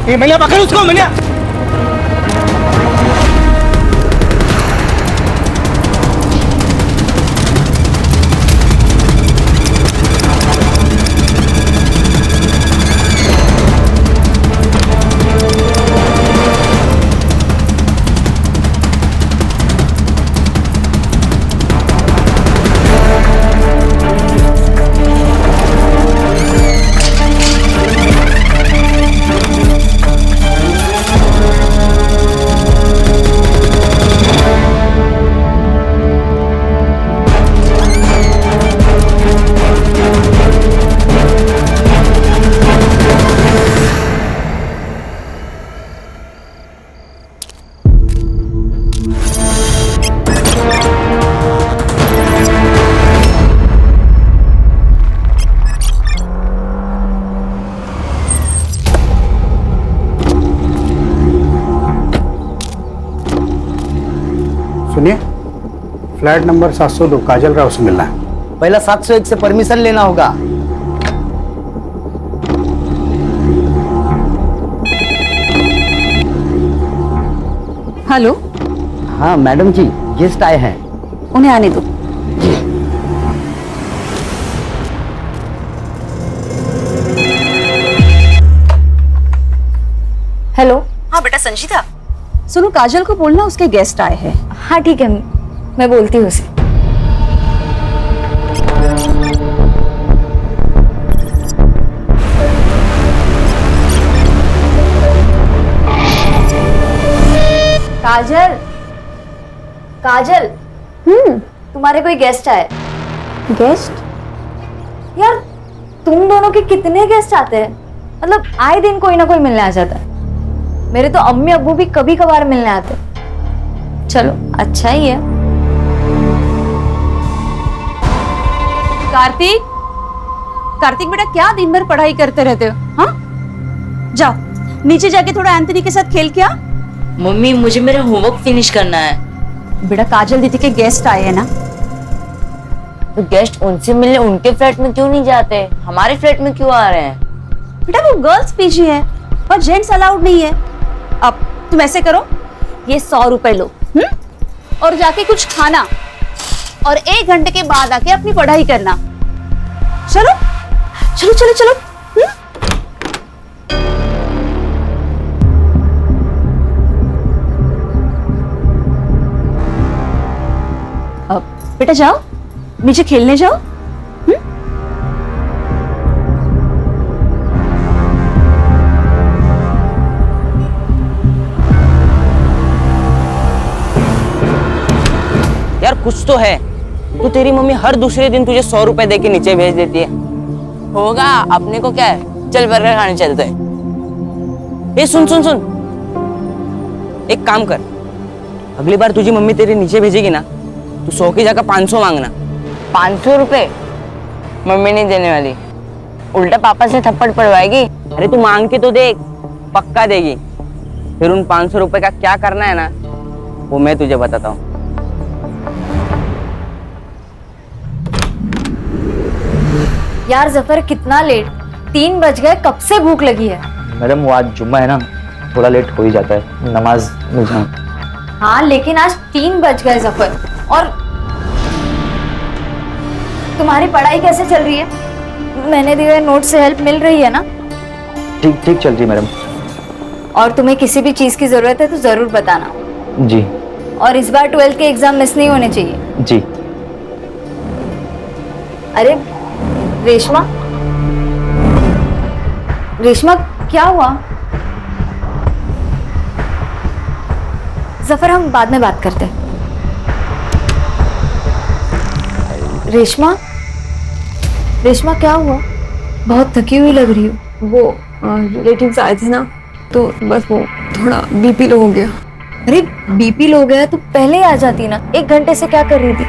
ये मनिया पकड़ उसको, मनिया। सुनिए, फ्लैट नंबर 702 काजल राव से मिलना है। पहला 701 से परमिशन लेना होगा। हेलो। हाँ मैडम जी, गेस्ट आए हैं। उन्हें आने दो। हेलो। हाँ बेटा संजीता। सुनो, काजल को बोलना उसके गेस्ट आए हैं। हाँ ठीक है, मैं बोलती हूँ उसे। काजल, काजल। तुम्हारे कोई गेस्ट आए। गेस्ट? यार तुम दोनों के कितने गेस्ट आते हैं? मतलब आए दिन कोई ना कोई मिलने आ जाता है। मेरे तो अम्मी अब्बू भी कभी कभार मिलने आते। चलो अच्छा ही है। कार्तिक, कार्तिक बेटा क्या दिन भर पढ़ाई करते रहते हो? हाँ, जाओ नीचे जाके थोड़ा एंथनी के साथ खेल के आ। मम्मी मुझे मेरा होमवर्क फिनिश करना है। बेटा काजल दीदी के गेस्ट आए हैं ना। तो गेस्ट उनसे मिलने उनके फ्लैट में क्यों नहीं जाते, हमारे फ्लैट में क्यों आ रहे हैं? बेटा वो गर्ल्स पीजी है और जेंट्स अलाउड नहीं है। अब तुम ऐसे करो, ये 100 रुपए लो और जाके कुछ खाना और 1 घंटे के बाद आके अपनी पढ़ाई करना। चलो चलो चलो चलो। अब बेटा जाओ नीचे खेलने जाओ। यार कुछ तो है। तो तेरी मम्मी हर दूसरे दिन तुझे 100 रुपए दे के नीचे भेज देती है। होगा, अपने को क्या है, चल बर्गर खाने चलते हैं। ए सुन सुन सुन, एक काम कर, अगली बार तुझी मम्मी तेरे नीचे भेजेगी ना, तू 100 की जगह 500 मांगना। 500 रुपए मम्मी नहीं देने वाली, उल्टा पापा से थप्पड़ पड़वाएगी। अरे तू मांग के तो देख, पक्का देगी। फिर उन 500 रुपए का क्या करना है ना, वो मैं तुझे बताता हूँ। यार जफर कितना लेट, 3 बज गए, कब से भूख लगी है। मैडम वो आज जुम्मा है ना, थोड़ा लेट हो ही जाता है, नमाज में जाऊं। हाँ लेकिन आज 3 बज गए जफर। और तुम्हारी पढ़ाई कैसे चल रही है? मैंने दिए हुए नोट से हेल्प मिल रही है ना? ठीक ठीक चल रही है मैडम। और तुम्हें किसी भी चीज की जरूरत है तो जरूर बताना। जी। और इस बार 12th के एग्जाम मिस नहीं होने चाहिए। जी। अरे रेशमा, रेशमा क्या हुआ? जफर हम बाद में बात करते हैं। रेशमा, रेशमा क्या हुआ? बहुत थकी हुई लग रही हो। वो रिलेटिव्स आए थे ना, तो बस वो थोड़ा बीपी लो हो गया। अरे बीपी लो गया तो पहले ही आ जाती ना, 1 घंटे से क्या कर रही थी?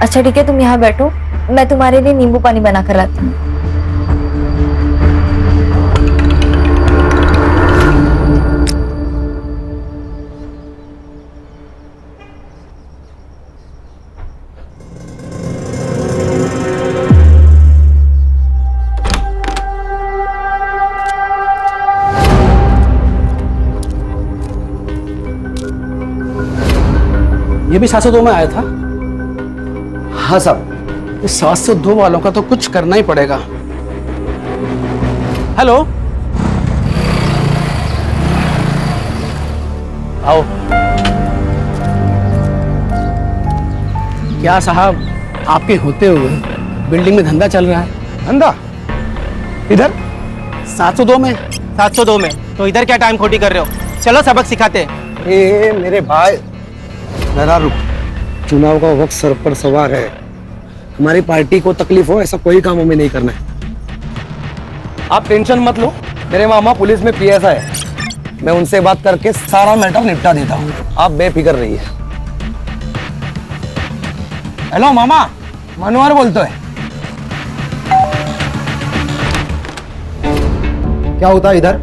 अच्छा ठीक है, तुम यहाँ बैठो, मैं तुम्हारे लिए नींबू पानी बना कर लाती हूँ। ये भी 702 में आया था। हाँ साहब। इस 702 वालों का तो कुछ करना ही पड़ेगा। हेलो, आओ। क्या साहब, आपके होते हुए बिल्डिंग में धंधा चल रहा है? धंधा इधर 702 में। 702 में तो इधर क्या टाइम खोटी कर रहे हो? चलो सबक सिखाते हैं। ए मेरे भाई, जरा रुक। चुनाव का वक्त सर पर सवार है। हमारी पार्टी को तकलीफ हो ऐसा कोई काम हमें नहीं करना है। आप टेंशन मत लो, मेरे मामा पुलिस में पीएसआई है। मैं उनसे बात करके सारा मैटर निपटा देता हूँ, आप बेफिक्र रहिए। हेलो मामा, मनोहर बोलते है। क्या होता है इधर?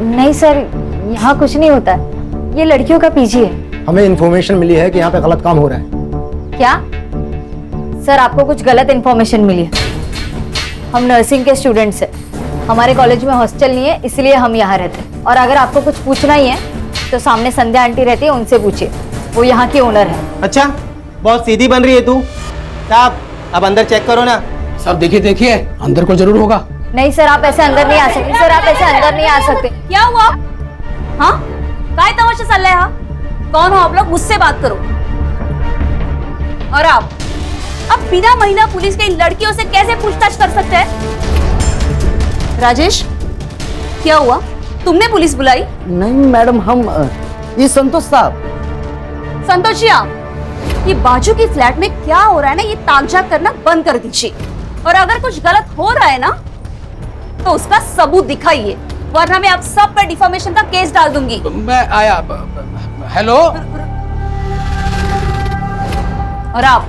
नहीं सर, यहाँ कुछ नहीं होता है। ये लड़कियों का पीजी है। हमें इन्फॉर्मेशन मिली है कि यहाँ पे गलत काम हो रहा है। क्या सर, आपको कुछ गलत इन्फॉर्मेशन मिली है? हम नर्सिंग के स्टूडेंट्स हैं। हमारे कॉलेज में हॉस्टल नहीं है, इसलिए हम यहाँ रहते हैं। और अगर आपको कुछ पूछना ही है तो सामने संध्या आंटी रहती है, उनसे पूछिए, वो यहाँ की ओनर है। अच्छा, बहुत सीधी बन रही है तू। साहब अब अंदर चेक करो ना। सब देखिए देखिए, अंदर को जरूर होगा। नहीं सर, आप ऐसे अंदर नहीं आ सकते। सर आप ऐसे अंदर नहीं आ सकते। क्या हुआ? हाँ, काय तमाशा चल रहा है? हाँ, कौन हो आप लोग? मुझसे बात करो। और आप अब बिना महिला पुलिस के इन लड़कियों से कैसे पूछताछ कर सकते हैं? राजेश, क्या हुआ? तुमने पुलिस बुलाई? नहीं मैडम, हम ये संतोष साहब। संतोष जी, आप ये बाजू की फ्लैट में क्या हो रहा है ना, ये ताकझाक करना बंद कर दीजिए। और अगर कुछ गलत हो रहा है ना तो उसका सबूत दिखाइए, वरना मैं आप सब पर डिफॉर्मेशन का केस डाल दूंगी। मैं आया। हेलो। और आप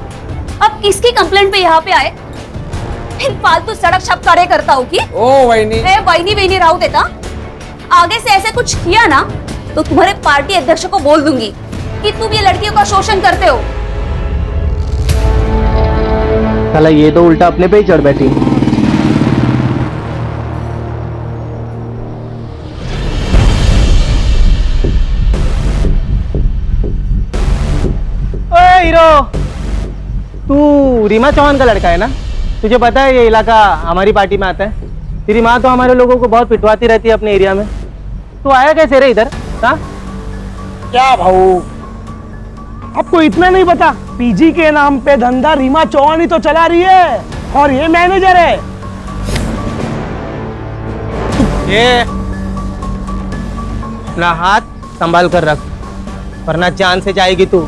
अब किसकी कंप्लेंट पे यहाँ पे आए? इन फालतू सड़क छप करे करता हूँ कि? ओ वहीनी, वहीनी वहीनी राहू देता। आगे से ऐसे कुछ किया ना तो तुम्हारे पार्टी अध्यक्ष को बोल दूंगी कि तुम ये लड़कियों का शोषण करते हो। साला ये तो उल्टा अपने पे ही चढ़ बैठी। ओए हीरो, तू रीमा चौहान का लड़का है ना? तुझे पता है ये इलाका हमारी पार्टी में आता है। तेरी माँ तो हमारे लोगों को बहुत पिटवाती रहती है अपने एरिया में। तू आया कैसे रे इधर? हाँ, क्या भाऊ, आपको इतना नहीं पता? पीजी के नाम पे धंधा रीमा चौहान ही तो चला रही है, और ये मैनेजर है। ये अपना हाथ संभाल कर रख, वरना जान से जाएगी तू।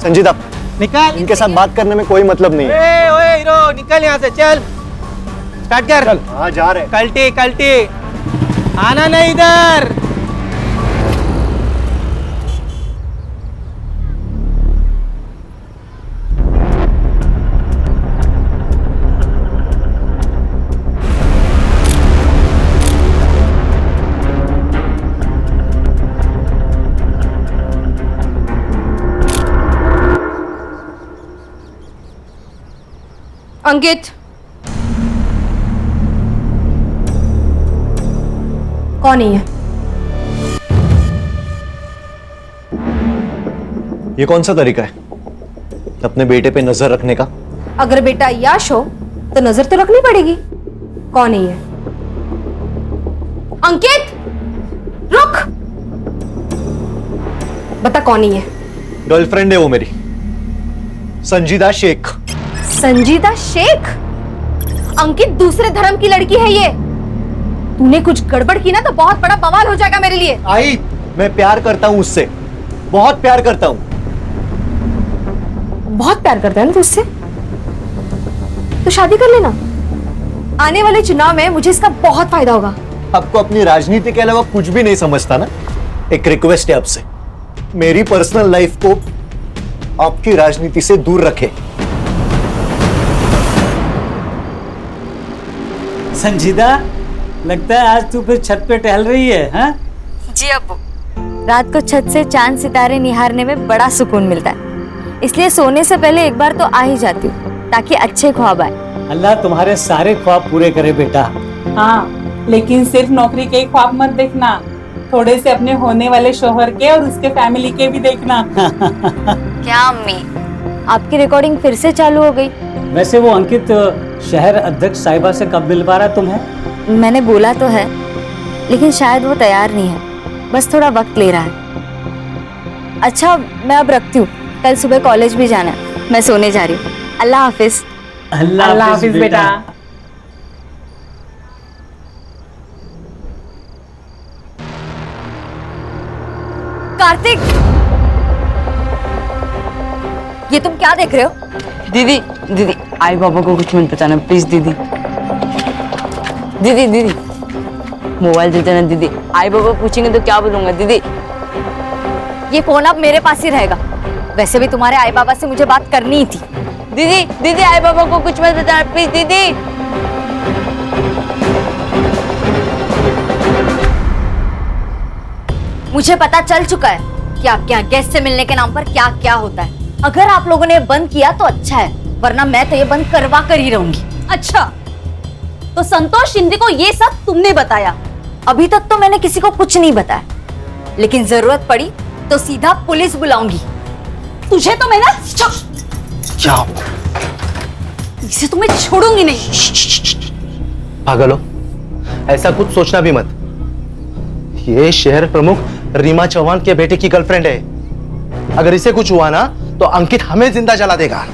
संजीदा, निकल। इनके साथ बात करने में कोई मतलब नहीं है। ए, ओए हीरो, निकल यहाँ से, चल स्टार्ट कर। चल। हाँ जा रहे। कल्टी कल्टी, आना नहीं इधर। अंकित, कौन है? ये कौन सा तरीका है अपने बेटे पे नजर रखने का? अगर बेटा याश हो तो नजर तो रखनी पड़ेगी। कौन है ये? अंकित रुक। बता कौन है ये? गर्लफ्रेंड है वो मेरी, संजीदा शेख। संजीदा शेख? अंकित, दूसरे धर्म की लड़की है ये। तूने कुछ गड़बड़ की ना तो बहुत बड़ा बवाल हो जाएगा मेरे लिए। आई, मैं प्यार करता हूँ उससे, बहुत प्यार करता हूँ। बहुत प्यार करता है ना तू उससे? तो शादी कर लेना। आने वाले चुनाव में मुझे इसका बहुत फायदा होगा। आपको अपनी राजनीति के अलावा कुछ भी नहीं समझता ना? एक रिक्वेस्ट है आपसे, मेरी पर्सनल लाइफ को आपकी राजनीति से दूर रखे। संजीदा, लगता है आज तू फिर छत पे टहल रही है, हाँ? जी अब्बू, रात को छत से चांद सितारे निहारने में बड़ा सुकून मिलता है, इसलिए सोने से पहले एक बार तो आ ही जाती हूँ ताकि अच्छे ख्वाब आए। अल्लाह तुम्हारे सारे ख्वाब पूरे करे बेटा। हाँ, लेकिन सिर्फ नौकरी के ही ख्वाब मत देखना, थोड़े से अपने होने वाले शोहर के और उसके फैमिली के भी देखना। क्या अम्मी, आपकी रिकॉर्डिंग फिर से चालू हो गई? वैसे वो अंकित शहर अध्यक्ष साहिबा से कब मिलवा रहा है तुम्हें? मैंने बोला तो है, लेकिन शायद वो तैयार नहीं है, बस थोड़ा वक्त ले रहा है। अच्छा, मैं अब रखती हूँ, कल सुबह कॉलेज भी जाना है। मैं सोने जा रही हूँ। अल्लाह हाफिज। अल्लाह हाफिज बेटा। कार्तिक, ये तुम क्या देख रहे हो? दीदी दीदी आई बाबा को कुछ मत बताना प्लीज दीदी। दीदी दीदी मोबाइल दे देना दीदी, आई बाबा पूछेंगे तो क्या बोलूंगा दीदी। ये फोन अब मेरे पास ही रहेगा। वैसे भी तुम्हारे आई बाबा से मुझे बात करनी ही थी। दीदी दीदी आई बाबा को कुछ मत बताना प्लीज दीदी। मुझे पता चल चुका है कि आपके यहाँ गेस्ट से मिलने के नाम पर क्या क्या होता है। अगर आप लोगों ने बंद किया तो अच्छा है, वरना मैं तो ये बंद करवा कर ही रहूंगी। अच्छा, तो संतोष शिंदे को ये सब तुमने बताया? अभी तक तो मैंने किसी को कुछ नहीं बताया, लेकिन जरूरत पड़ी तो सीधा पुलिस बुलाऊंगी। तुझे तो मैं ना क्या इसे तो मैं छोड़ूंगी नहीं। पागल हो, ऐसा कुछ सोचना भी मत। ये शहर प्रमुख रीमा चौहान के बेटे की गर्लफ्रेंड है। अगर इसे कुछ हुआ ना तो अंकित हमें जिंदा जला देगा।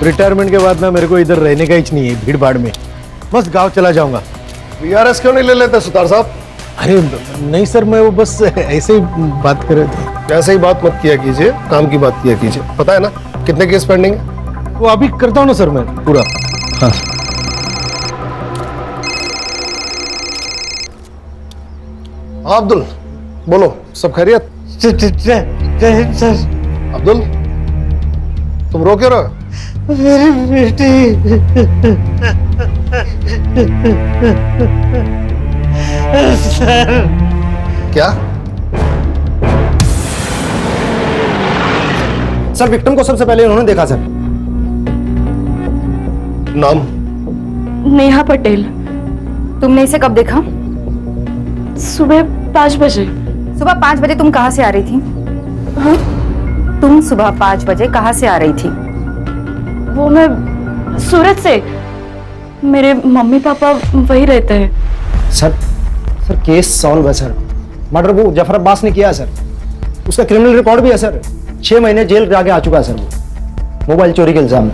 रिटायरमेंट के बाद ना मेरे को इधर रहने का ही नहीं है, भीड़ भाड़ में बस गांव चला जाऊंगा। वीआरएस क्यों नहीं ले लेते सुतार साहब? अरे नहीं सर, मैं वो बस ऐसे ही बात कर रहे थे। ऐसे ही बात मत किया कीजिए, काम की बात किया कीजिए। पता है ना कितने केस पेंडिंग है? वो अभी करता हूँ ना सर मैं पूरा। हाँ अब्दुल, बोलो सब खैरियत? सर अब्दुल, तुम रो क्यों रहे? मेरी बेटी सर। क्या? सर विक्टिम को सबसे पहले उन्होंने देखा सर। नाम? नेहा पटेल। तुमने इसे कब देखा? सुबह 5 बजे। सुबह 5 बजे तुम कहाँ से आ रही थी? हाँ? तुम सुबह 5 बजे कहाँ से आ रही थी? वो मैं सूरत से। मेरे मम्मी पापा वही रहते हैं। सर केस सॉल्व है सर। मर्डर वो जफर अब्बास ने किया है सर। उसका क्रिमिनल रिकॉर्ड भी है सर। 6 महीने जेल जाके आ चुका है सर वो, मोबाइल चोरी के इल्जाम में।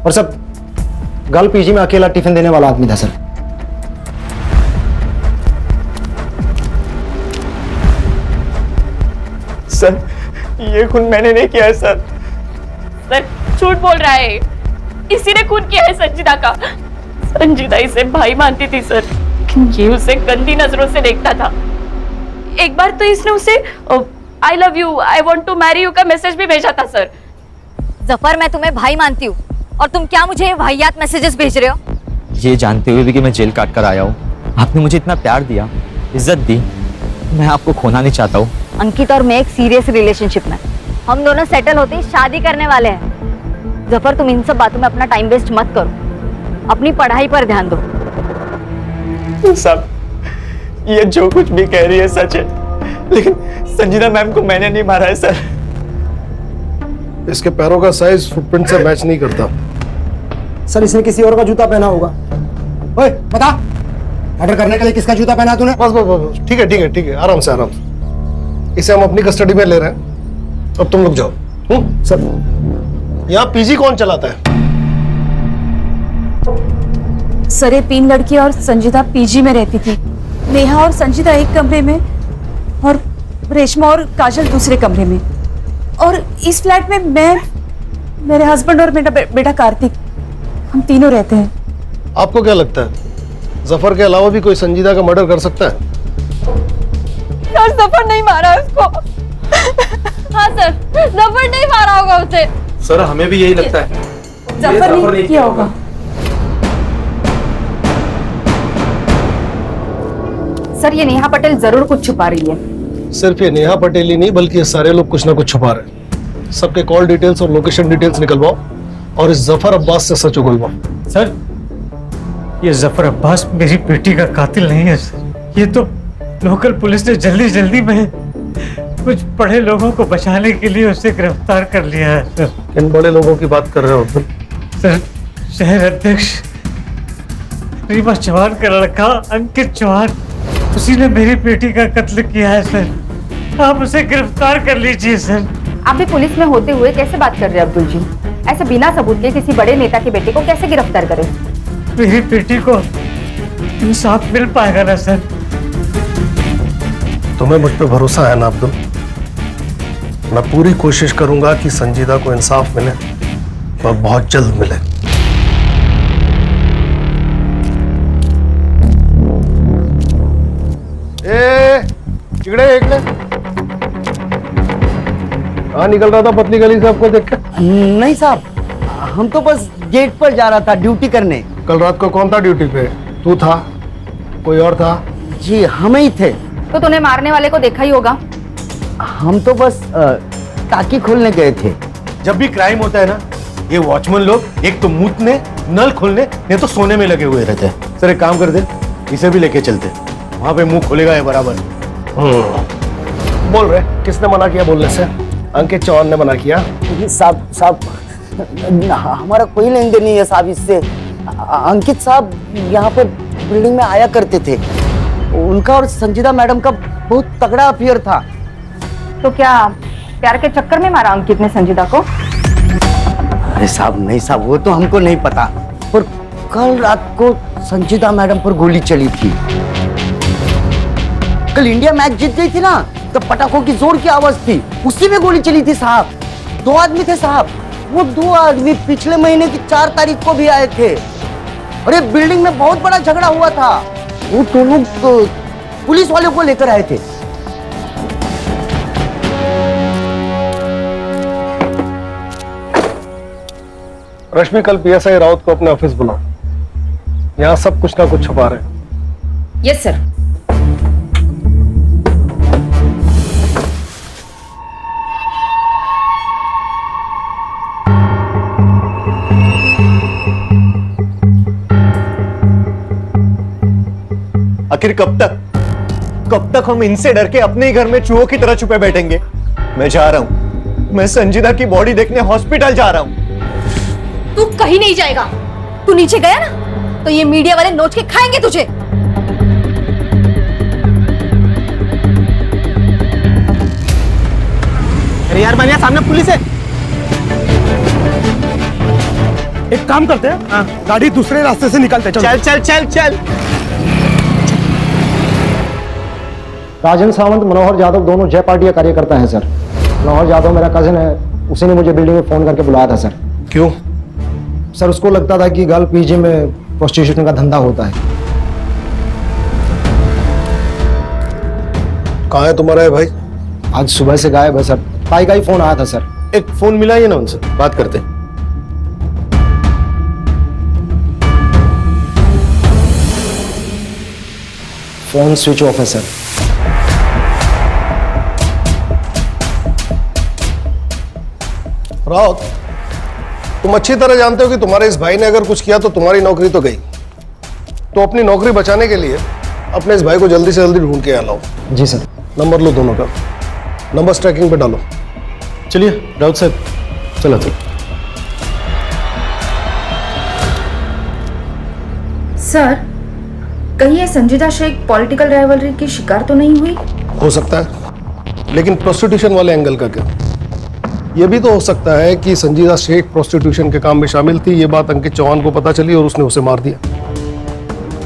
और सब गर्ल पीजी में अकेला टिफिन देने वाला आदमी था सर। सर ये खून मैंने नहीं किया है सर। सर झूठ बोल रहा है, इसी ने खून किया है संजीदा का। संजीदा इसे भाई मानती थी सर, लेकिन ये उसे गंदी नजरों से देखता था। एक बार तो इसने उसे I love you, I want to marry you का मैसेज भी भेजा था सर। जफर, मैं तुम्हें भाई मानती हूँ और तुम क्या मुझे वाहियात मैसेजेस भेज रहे हो? ये जानते हुए भी कि मैं जेल काट कर आया हूँ, आपने मुझे इतना प्यार दिया, इज्जत दी, मैं आपको खोना नहीं चाहता हूँ। अंकित और मैं एक सीरियस रिलेशनशिप में, हम दोनों सेटल होते ही शादी करने वाले हैं। जफर, तुम इन सब बातों में अपना टाइम वेस्ट मत करो, अपनी पढ़ाई पर ध्यान दो। सब ये जो कुछ भी कह रही है सच है, लेकिन संजीदा मैम को मैंने नहीं मारा है सर। इसके पैरों का साइज फुटप्रिंट से मैच नहीं करता। सर इसने किसी और का जूता पहना होगा। ओए बता, मर्डर करने के लिए किसका जूता पहना तूने? बस बस बस, ठीक है ठीक है ठीक है, आराम से आराम से। इसे हम अपनी कस्टडी में ले रहे हैं, अब तुम लोग जाओ। सर यहाँ पीजी कौन चलाता है? सर ये 3 लड़की और संजीदा पीजी में रहती थी। नेहा और संजीदा एक कमरे में और रेशमा और काजल दूसरे कमरे में। और इस फ्लैट में मैं, मेरे हस्बैंड और मेरा बेटा कार्तिक, हम तीनों रहते हैं। आपको क्या लगता है जफर के अलावा भी कोई संजीदा का मर्डर कर सकता है? सर जफर नहीं मारा उसको। हाँ सर, जफर नहीं मारा होगा उसे। सर हमें भी यही लगता है। जफर नहीं किया होगा। सर ये नेहा पटेल जरूर कुछ छुपा रही है। सिर्फ ये नेहा पटेल ही नहीं बल्कि ये सारे लोग कुछ ना कुछ छुपा रहे हैं। सबके कॉल डिटेल्स और लोकेशन डिटेल्स निकलवाओ और इस जफर अब्बास से सच उगलवाओ। सर ये जफर अब्बास मेरी बेटी का कातिल नहीं है सर। ये तो लोकल पुलिस ने जल्दी जल्दी में कुछ बड़े लोगों को बचाने के लिए उसे गिरफ्तार कर लिया है सर। किन बड़े लोगों की बात कर रहे हो अब्दुल? सर शहर अध्यक्ष रीमा चौहान का लड़का अंकित चौहान, उसी ने मेरी बेटी का कत्ल किया है सर। आप उसे गिरफ्तार कर लीजिए सर। आप भी पुलिस में होते हुए कैसे बात कर रहे हैं अब्दुल जी? ऐसे बिना सबूत के किसी बड़े नेता के बेटे को कैसे गिरफ्तार करें? मेरी बेटी को इंसाफ मिल पाएगा ना सर? तुम्हें मुझ पर भरोसा है ना अब्दुल? मैं पूरी कोशिश करूंगा कि संजीदा को इंसाफ मिले और बहुत जल्द मिले। इकड़े कहाँ निकल रहा था पतली गली से आपको देख के? नहीं साहब, हम तो बस गेट पर जा रहा था ड्यूटी करने। कल रात को कौन था ड्यूटी पे? तू था? कोई और था? जी हम ही थे। तो तूने मारने वाले को देखा ही होगा। हम तो बस टाकी खोलने गए थे। जब भी क्राइम होता है ना, ये वॉचमैन लोग एक तो मूतने, नल खोलने, नहीं तो सोने में लगे हुए रहते हैं। सर एक काम कर दे, इसे भी लेके चलते, वहां पे मुंह खोलेगा ये बराबर। बोल रहे किसने मना किया बोलने से? अंकित चौहान ने मना किया। साहब हमारा कोई लेन देन नहीं है साहब इससे। अंकित साहब यहाँ पर बिल्डिंग में आया करते थे। उनका और संजीदा मैडम का बहुत तगड़ा अफेयर था। तो क्या प्यार के चक्कर में मारा अंकित ने संजीदा को? अरे साहब नहीं साहब, वो तो हमको नहीं पता, पर कल रात को संजीदा मैडम पर गोली चली थी। कल इंडिया मैच जीत गई थी ना, तो पटाखों की जोर की आवाज थी, उसी में गोली चली थी साहब। 2 आदमी थे साहब। वो 2 आदमी पिछले महीने की 4 तारीख को भी आए थे। अरे बिल्डिंग में बहुत बड़ा झगड़ा हुआ था। वो दोनों पुलिस वालों को लेकर आए थे। रश्मि कल पीएसआई राउत को अपने ऑफिस बुलाओ। यहाँ सब कुछ ना कुछ छुपा रहे हैं। Yes sir. आखिर कब तक हम इनसे डर के अपने ही घर में चूहों की तरह छुपे बैठेंगे? मैं जा रहा हूं, मैं संजीदा की बॉडी देखने हॉस्पिटल जा रहा हूं। तू कहीं नहीं जाएगा। तू नीचे गया ना तो ये मीडिया वाले नोच के खाएंगे तुझे। अरे यार बनिया, सामने पुलिस है। एक काम करते हैं, गाड़ी दूसरे रास्ते से निकालते हैं। चल चल चल चल। राजन सावंत, मनोहर यादव दोनों जय पार्टी का कार्यकर्ता हैं सर। मनोहर यादव मेरा कजिन है, उसी ने मुझे बिल्डिंग में फोन करके बुलाया था सर। क्यों? सर उसको लगता था कि गर्ल पीजी में प्रोस्टिट्यूशन का धंधा होता है। कहाँ है तुम्हारा है भाई? आज सुबह से गायब है सर। भाई का ही फोन आया था सर। एक फोन मिला ही ना उनसे, बात करते हैं। फोन स्विच ऑफ है सर। राउत, तुम अच्छी तरह जानते हो कि तुम्हारे इस भाई ने अगर कुछ किया तो तुम्हारी नौकरी तो गई। तो अपनी नौकरी बचाने के लिए अपने इस भाई को जल्दी से जल्दी ढूंढ के लाओ। जी सर। नंबर लो दोनों का, नंबर ट्रैकिंग पे डालो। चलिए राउत साहब, चलो चलो। सर कहीं ये संजीदा शेख पॉलिटिकल राइवलरी की शिकार तो नहीं हुई? हो सकता है, लेकिन प्रोस्टिट्यूशन वाले एंगल का क्या? यह भी तो हो सकता है कि संजीदा शेख प्रोस्टिट्यूशन के काम में शामिल थी, ये बात अंकित चौहान को पता चली और उसने उसे मार दिया।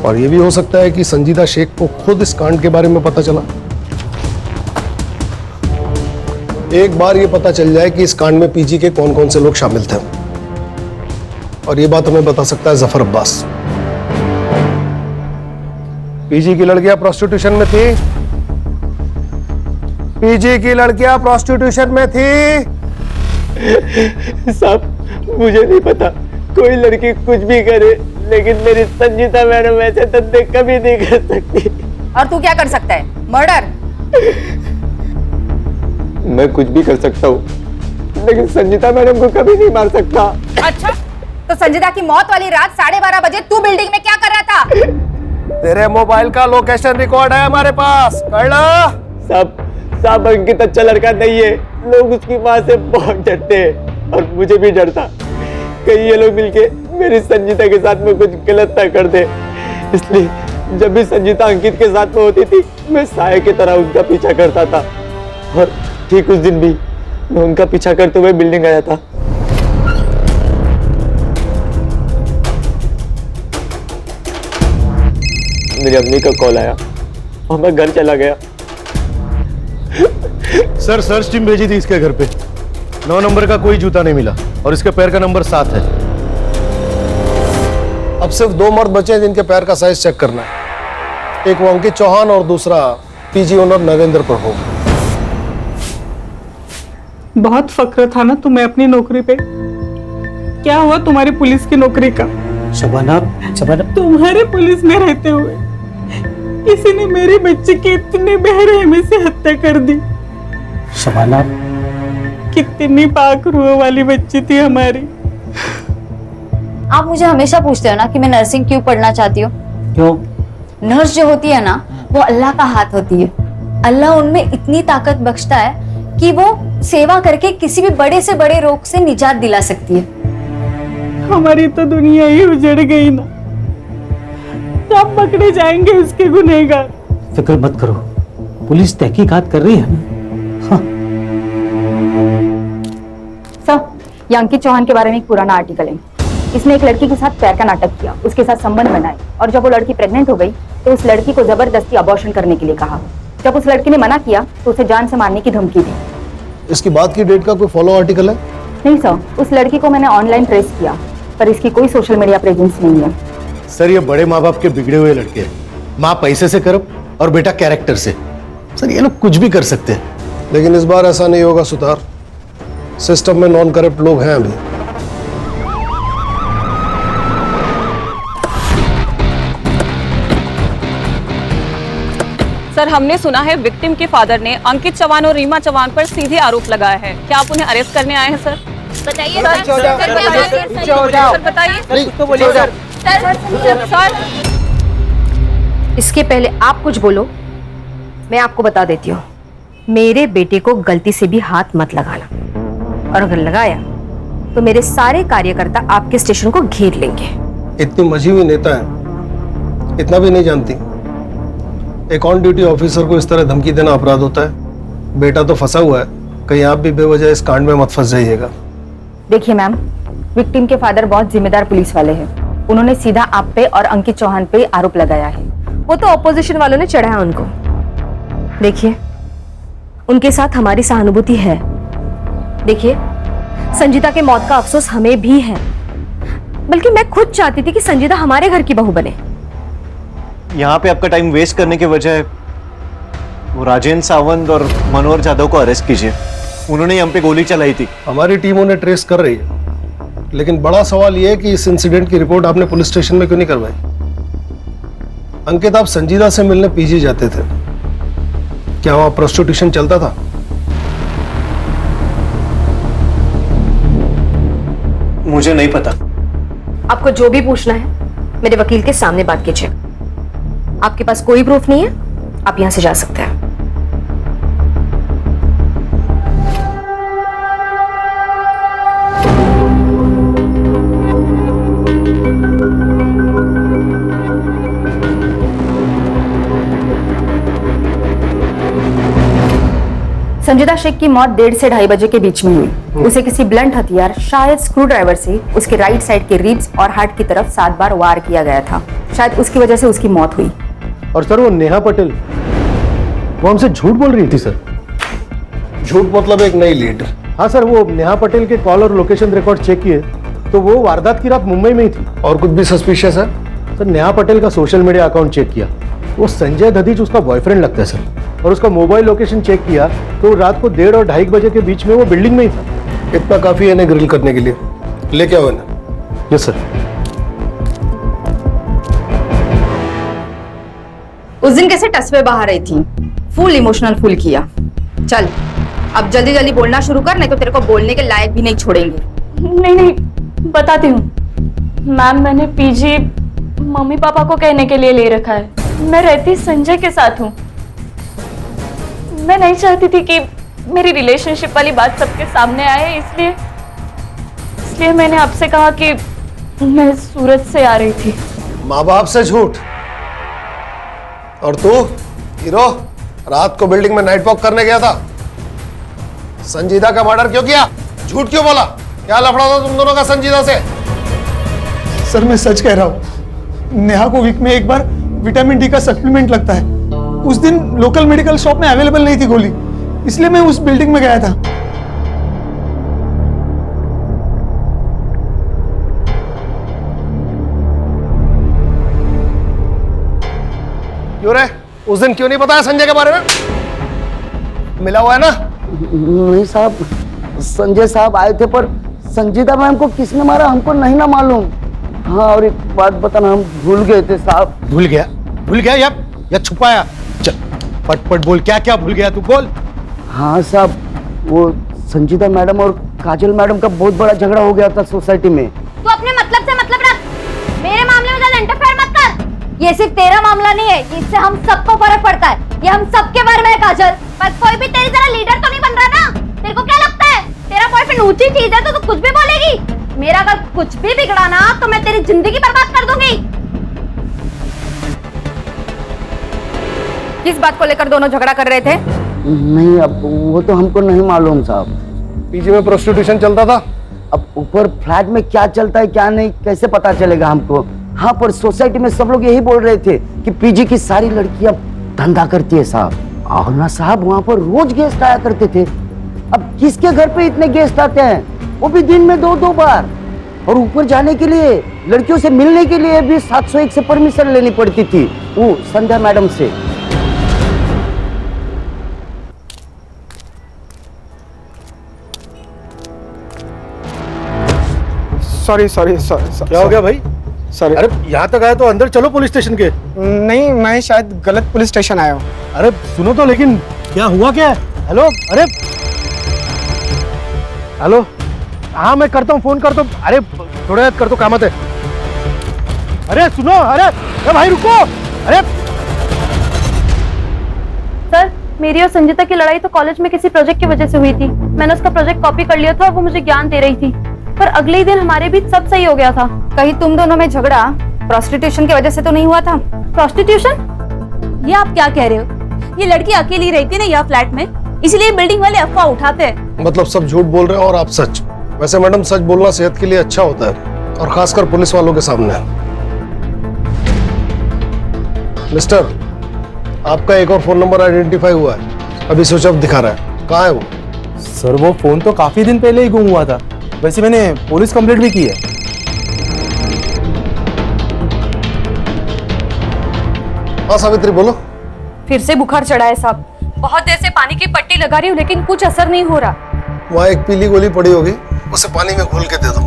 और यह भी हो सकता है कि संजीदा शेख को खुद इस कांड के बारे में पता चला। एक बार ये पता चल जाए कि इस कांड में पीजी के कौन कौन से लोग शामिल थे, और ये बात हमें बता सकता है जफर अब्बास। पीजी की लड़कियां प्रोस्टिट्यूशन में थी, पीजी की लड़कियां प्रोस्टिट्यूशन में थी। साहब मुझे नहीं पता, कोई लड़की कुछ भी करे लेकिन मेरी संजीता मैडम ऐसे धंधे कभी नहीं कर सकती। और तू क्या कर सकता है? मर्डर? मैं कुछ भी कर सकता हूँ लेकिन संजीता मैडम को कभी नहीं मार सकता। अच्छा, तो संजीता की मौत वाली रात 12:30 बजे तू बिल्डिंग में क्या कर रहा था? तेरे मोबाइल का लोकेशन रिकॉर्ड है हमारे पास, साहब अंकित अच्छा लड़का नहीं है, लोग उसकी माँ से बहुत डरते हैं और मुझे भी डर था कहीं ये लोग मिलके मेरी संजीता के साथ में कुछ गलत ना कर दे। इसलिए जब भी संजीता अंकित के साथ में होती थी मैं साये की तरह उनका पीछा करता था और ठीक उस दिन भी मैं उनका पीछा करते हुए बिल्डिंग आया था। मेरी अम्मी का कॉल आया और मैं घर चला गया। सर सर्च टीम भेजी थी इसके घर पे, 9 नंबर का कोई जूता नहीं मिला और इसके पैर का नंबर 7 है। अब सिर्फ 2 मर्द बचे हैं जिनके पैर का साइज चेक करना है। एक वो अंकित चौहान और दूसरा पीजी ओनर नरेंद्र प्रभु। बहुत फक्र था ना तुम्हें अपनी नौकरी पे, क्या हुआ तुम्हारी पुलिस की नौकरी का? शबाना तुम्हारे पुलिस में रहते हुए किसी ने मेरे बच्चे की इतने बेरहमी से हत्या कर दी। शबाना, कितनी पाक रूह वाली बच्ची थी हमारी। आप मुझे हमेशा पूछते हो ना कि मैं नर्सिंग क्यों पढ़ना चाहती हूँ। क्यों? नर्स जो होती है ना वो अल्लाह का हाथ होती है। अल्लाह उनमें इतनी ताकत बख्शता है कि वो सेवा करके किसी भी बड़े से बड़े रोग से निजात दिला सकती है। हमारी तो दुनिया ही उजड़ गई ना, कब पकड़े जाएंगे उसके गुनहगार? फिक्र मत करो, पुलिस तहकीकात कर रही है ना। सर, ये अंकित चौहान के बारे में एक पुराना आर्टिकल है। इसने एक लड़की के साथ प्यार का नाटक किया, उसके साथ संबंध बनाए और जब वो लड़की प्रेग्नेंट हो गई तो उस लड़की को जबरदस्ती अबॉर्शन करने के लिए कहा। जब उस लड़की ने मना किया तो उसे जान से मारने की धमकी दी। इसकी बात की डेट का कोई फॉलो आर्टिकल है? नहीं सर, उस लड़की को मैंने ऑनलाइन ट्रेस किया पर इसकी कोई सोशल मीडिया प्रेजेंस नहीं है। सर ये बड़े माँ बाप के बिगड़े हुए लड़के हैं, माँ पैसे से करप और बेटा कैरेक्टर से। सर ये लोग कुछ भी कर सकते हैं। लेकिन इस बार ऐसा नहीं होगा सुतार, सिस्टम में नॉन करप्ट लोग हैं अभी। सर, हमने सुना है विक्टिम के फादर ने अंकित चौहान और रीमा चौहान पर सीधे आरोप लगाया है। क्या आप उन्हें अरेस्ट करने आए हैं सर? बताइए सर, बताइए सर। इसके पहले आप कुछ बोलो, मैं आपको बता देती हूँ, मेरे बेटे को गलती से भी हाथ मत लगाना और अगर लगाया तो मेरे सारे कार्यकर्ता आपके स्टेशन को घेर लेंगे। इतनी मजी हुई नेता है, इतना भी नहीं जानती। एक ऑन ड्यूटी ऑफिसर को इस तरह धमकी देना अपराध होता है। बेटा तो फंसा हुआ है, कहीं आप भी बेवजह इस कांड में मत फंस जाइएगा। देखिए मैम, विक्टिम के फादर बहुत जिम्मेदार पुलिस वाले हैं। उन्होंने सीधा आप पे और अंकित चौहान पे आरोप लगाया है। वो तो ऑपोजिशन वालों ने चढ़ाया उनको। देखिए, उनके साथ हमारी सहानुभूति है। देखिए, संजीता के मौत का अफसोस हमें भी है, बल्कि मैं खुद चाहती थी कि संजीता हमारे घर की बहू बने। यहाँ पे आपका टाइम वेस्ट करने के बजाय वो राजेंद्र सावंत और मनोहर जाधव को अरेस्ट कीजिए। उन्होंने ही हम पे गोली चलाई थी। हमारी टीम उन्हें ट्रेस कर रही है, लेकिन बड़ा सवाल यह है कि इस इंसिडेंट की रिपोर्ट आपने पुलिस स्टेशन में क्यों नहीं करवाई? अंकित, आप संजीता से मिलने पीजी जाते थे, क्या वहां प्रोस्टिट्यूशन चलता था? मुझे नहीं पता। आपको जो भी पूछना है मेरे वकील के सामने बात कीजिए। आपके पास कोई प्रूफ नहीं है, आप यहां से जा सकते हैं। संजीदा शेख की मौत 1:30 से 2:30 बजे के बीच में हुई। उसे किसी ब्लंट हथियार, शायद स्क्रू ड्राइवर से उसके राइट साइड के रिब्स और हार्ट की तरफ 7 बार वार किया गया था। शायद उसकी वजह से उसकी मौत हुई। और सर वो नेहा पटेल, वो हमसे झूठ बोल रही थी सर। झूठ मतलब एक नई लीड? हाँ सर, वो नेहा पटेल के कॉल और लोकेशन रिकॉर्ड चेक किए तो वो वारदात की रात मुंबई में ही थी। और कुछ भी सस्पिशियस है? सर नेहा पटेल का सोशल मीडिया अकाउंट चेक किया, वो संजय दधीच उसका बॉयफ्रेंड लगता है सर। और उसका मोबाइल लोकेशन चेक किया तो रात को 1:30 और 2:30 बजे के बीच में वो बिल्डिंग में ही था। इतना काफी है इन्हें ग्रिल करने के लिए। लेके आओ इन्हें। Yes sir. उस दिन कैसे टसवे बहा रही थी, फुल इमोशनल फुल किया। चल अब जल्दी जल्दी बोलना शुरू कर, नहीं तो तेरे को बोलने के लायक भी नहीं छोड़ेंगे। नहीं नहीं बताती हूँ मैम, मैंने पीजी मम्मी पापा को कहने के लिए ले रखा है। मैं रहती संजय के साथ हूँ। मैं नहीं चाहती थी कि मेरी रिलेशनशिप वाली बात सबके सामने आए, इसलिए मैंने आपसे कहा कि मैं सूरत से आ रही थी। माँ बाप से झूठ, और तू हीरो रात को बिल्डिंग में नाइट वॉक करने गया था। संजीदा का मर्डर क्यों किया? झूठ क्यों बोला? क्या लफड़ा था तुम दोनों का संजीदा से? सर मैं सच कह रहा हूँ, नेहा को वीक में एक बार विटामिन डी का सप्लीमेंट लगता है। उस दिन लोकल मेडिकल शॉप में अवेलेबल नहीं थी गोली, इसलिए मैं उस बिल्डिंग में गया था। क्यों रे? उस दिन क्यों नहीं बताया संजय के बारे में? मिला हुआ है ना? नहीं साहब, संजय साहब आए थे, पर संजीदा मैम को किसने मारा हमको नहीं ना मालूम। हाँ, और एक बात बताना, हम भूल गए थे साहब। भूल गया या छुपाया? चल पट बोल, क्या क्या भूल गया तू, बोल। हाँ साहब, वो संजीदा मैडम और काजल मैडम का बहुत बड़ा झगड़ा हो गया था सोसाइटी में। तू अपने मतलब से मतलब रख, मेरे मामले में ज्यादा इंटरफेयर मत कर। ये सिर्फ तेरा मामला नहीं है, इससे हम सबको फर्क पड़ता है। ये हम सबके बारे में है काजल, पर कोई भी तेरी तरह लीडर तो नहीं बन रहा ना। तेरे को क्या लगता है तेरा बॉयफ्रेंड ऊंची चीज है तो तू कुछ भी बोलेगी? मेरा अगर कुछ भी बिगड़ा ना तो मैं तेरी जिंदगी बर्बाद कर दूंगी। किस बात को लेकर दोनों झगड़ा कर रहे थे? नहीं, अब वो तो हमको नहीं मालूम साहब। पीजी में प्रोस्टिट्यूशन चलता था। अब ऊपर फ्लैट में क्या चलता है क्या नहीं कैसे पता चलेगा हमको? हाँ, पर सोसाइटी में सब लोग यही बोल रहे थे कि पीजी की सारी लड़कियां धंधा करती है साहब। और ना साहब, वहाँ पर रोज गेस्ट आया करते थे। अब किसके घर पे इतने गेस्ट आते हैं, वो भी दिन में 2-2 बार। और ऊपर जाने के लिए, लड़कियों से मिलने के लिए भी 701 से परमिशन लेनी पड़ती थी, वो संध्या मैडम से। सॉरी। क्या हो गया भाई? सॉरी। अरे यहाँ तक आया तो अंदर चलो पुलिस स्टेशन के। नहीं, मैं शायद गलत पुलिस स्टेशन आया हूँ। अरे सुनो तो, लेकिन क्या हुआ क्या? हेलो, अरे हेलो, हाँ मैं करता हूँ, फोन करता हूँ। अरे थोड़ा याद कर, तो कामत है। अरे सुनो, अरे भाई रुको। अरे सर, मेरी और संजीता की लड़ाई तो कॉलेज में किसी प्रोजेक्ट की वजह से हुई थी। मैंने उसका प्रोजेक्ट कॉपी कर लिया था और वो मुझे ज्ञान दे रही थी, पर अगले ही दिन हमारे बीच सब सही हो गया था। कहीं तुम दोनों में झगड़ा प्रोस्टिट्यूशन की वजह से तो नहीं हुआ था? प्रोस्टिट्यूशन? ये आप क्या कह रहे हो? ये लड़की अकेली रहती ना यह फ्लैट में, इसलिए बिल्डिंग वाले अफवाह उठाते हैं। मतलब सब झूठ बोल रहे हैं और आप सच। वैसे मैडम, सच बोलना सेहत के लिए अच्छा होता है, और खासकर पुलिस वालों के सामने। मिस्टर, आपका एक और फोन नंबर आइडेंटिफाई हुआ है, अभी स्विच ऑफ दिखा रहा है। कहाँ है वो? सर वो फोन तो काफी दिन पहले ही गुम हुआ था। वैसे मैंने पुलिस कंप्लेंट भी की है। हाँ सावित्री, बोलो। फिर से बुखार चढ़ा है साहब, बहुत देर से पानी की पट्टी लगा रही हूँ लेकिन कुछ असर नहीं हो रहा। वहाँ एक पीली गोली पड़ी होगी, उसे पानी में घोल के दे दो।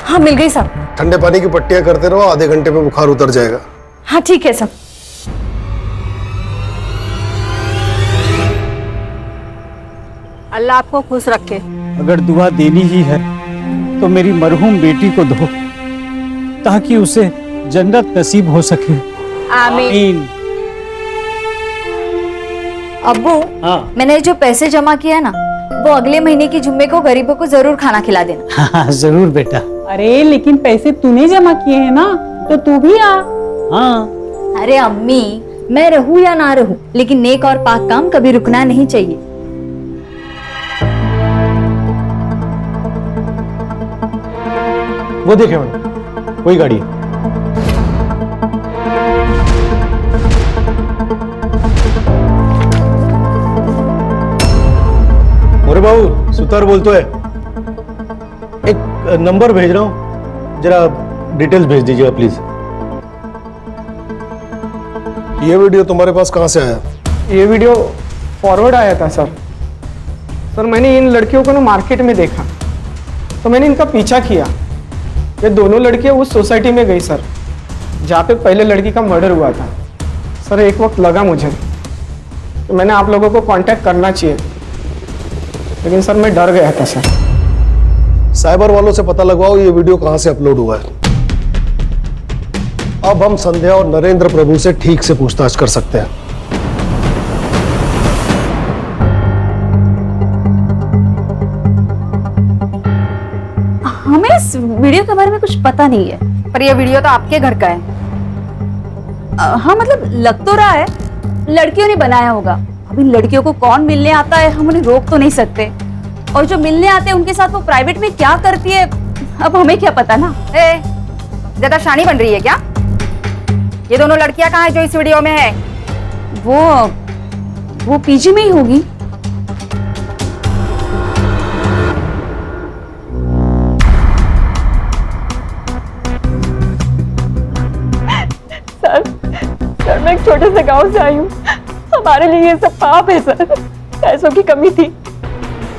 हाँ मिल गई साहब। ठंडे पानी की पट्टियां करते रहो, आधे घंटे में बुखार उतर जाएगा। हाँ ठीक है साहब। अल्लाह आपको खुश रखे। अगर दुआ देनी ही है तो मेरी मरहूम बेटी को दो, ताकि उसे जन्नत नसीब हो सके। आमीन। अब्बू, मैंने जो पैसे जमा किया ना, वो अगले महीने की जुम्मे को गरीबों को जरूर खाना खिला देना। हाँ जरूर बेटा। अरे लेकिन पैसे तूने जमा किए हैं ना, तो तू भी आ। हाँ। अरे अम्मी, मैं रहूं या ना रहूं, लेकिन नेक और पाक काम कभी रुकना नहीं चाहिए। वो देखे मैडम, वही गाड़ी है। अरे बाबू, सुतार बोलतो है। एक नंबर भेज रहा हूँ, जरा डिटेल्स भेज दीजिएगा प्लीज। ये वीडियो तुम्हारे पास कहाँ से आया? ये वीडियो फॉरवर्ड आया था सर। सर मैंने इन लड़कियों को ना मार्केट में देखा, तो मैंने इनका पीछा किया। ये दोनों लड़कियां उस सोसाइटी में गई सर, जहाँ पे पहले लड़की का मर्डर हुआ था। सर एक वक्त लगा मुझे तो मैंने आप लोगों को कांटेक्ट करना चाहिए, लेकिन सर मैं डर गया था सर। साइबर वालों से पता लगवाओ ये वीडियो कहां से अपलोड हुआ है। अब हम संध्या और नरेंद्र प्रभु से ठीक से पूछताछ कर सकते हैं। हमें इस वीडियो के बारे में कुछ पता नहीं है। पर ये वीडियो तो आपके घर का है। हाँ मतलब लग तो रहा है लड़कियों ने बनाया होगा। अभी लड़कियों को कौन मिलने आता है हम उन्हें रोक तो नहीं सकते, और जो मिलने आते हैं उनके साथ वो प्राइवेट में क्या करती है अब हमें क्या पता ना। ज्यादा शानी बन रही है क्या? ये दोनों लड़कियां कहाँ है जो इस वीडियो में है? वो पीजी में ही होगी। सर मैं एक छोटे से गांव से आई हूँ, हमारे लिए ये सब पाप है सर। पैसों की कमी थी,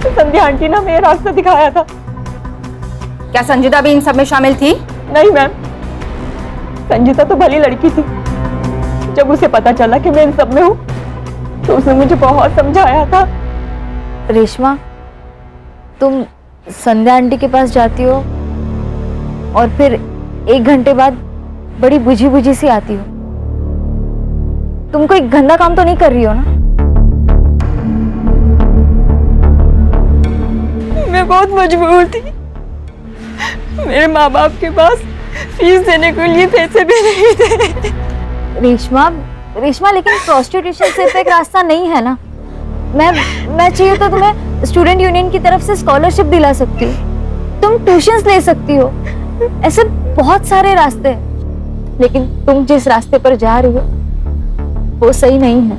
संध्या आंटी ने हमें रास्ता दिखाया था। क्या संजीदा भी इन सब में शामिल थी? नहीं मैम, संजीता तो भली लड़की थी। जब उसे पता चला कि मैं इन सब में हूँ तो उसने मुझे बहुत समझाया था। रेशमा, तुम संध्या आंटी के पास जाती हो और फिर 1 घंटे बाद बड़ी बुझी बुझी सी आती हो। तुम कोई गंदा काम तो नहीं कर रही हो ना? मैं बहुत मजबूर थी, मेरे माँ बाप के पास फीस देने के लिए पैसे भी नहीं थे। रेशमा लेकिन प्रोस्टिट्यूशन सिर्फ एक रास्ता नहीं है ना। मैं चाहिए तो तुम्हें स्टूडेंट यूनियन की तरफ से स्कॉलरशिप दिला सकती हूँ, तुम ट्यूशंस ले सकती हो, ऐसे बहुत सारे रास्ते हैं। लेकिन तुम जिस रास्ते पर जा रही हो वो सही नहीं है।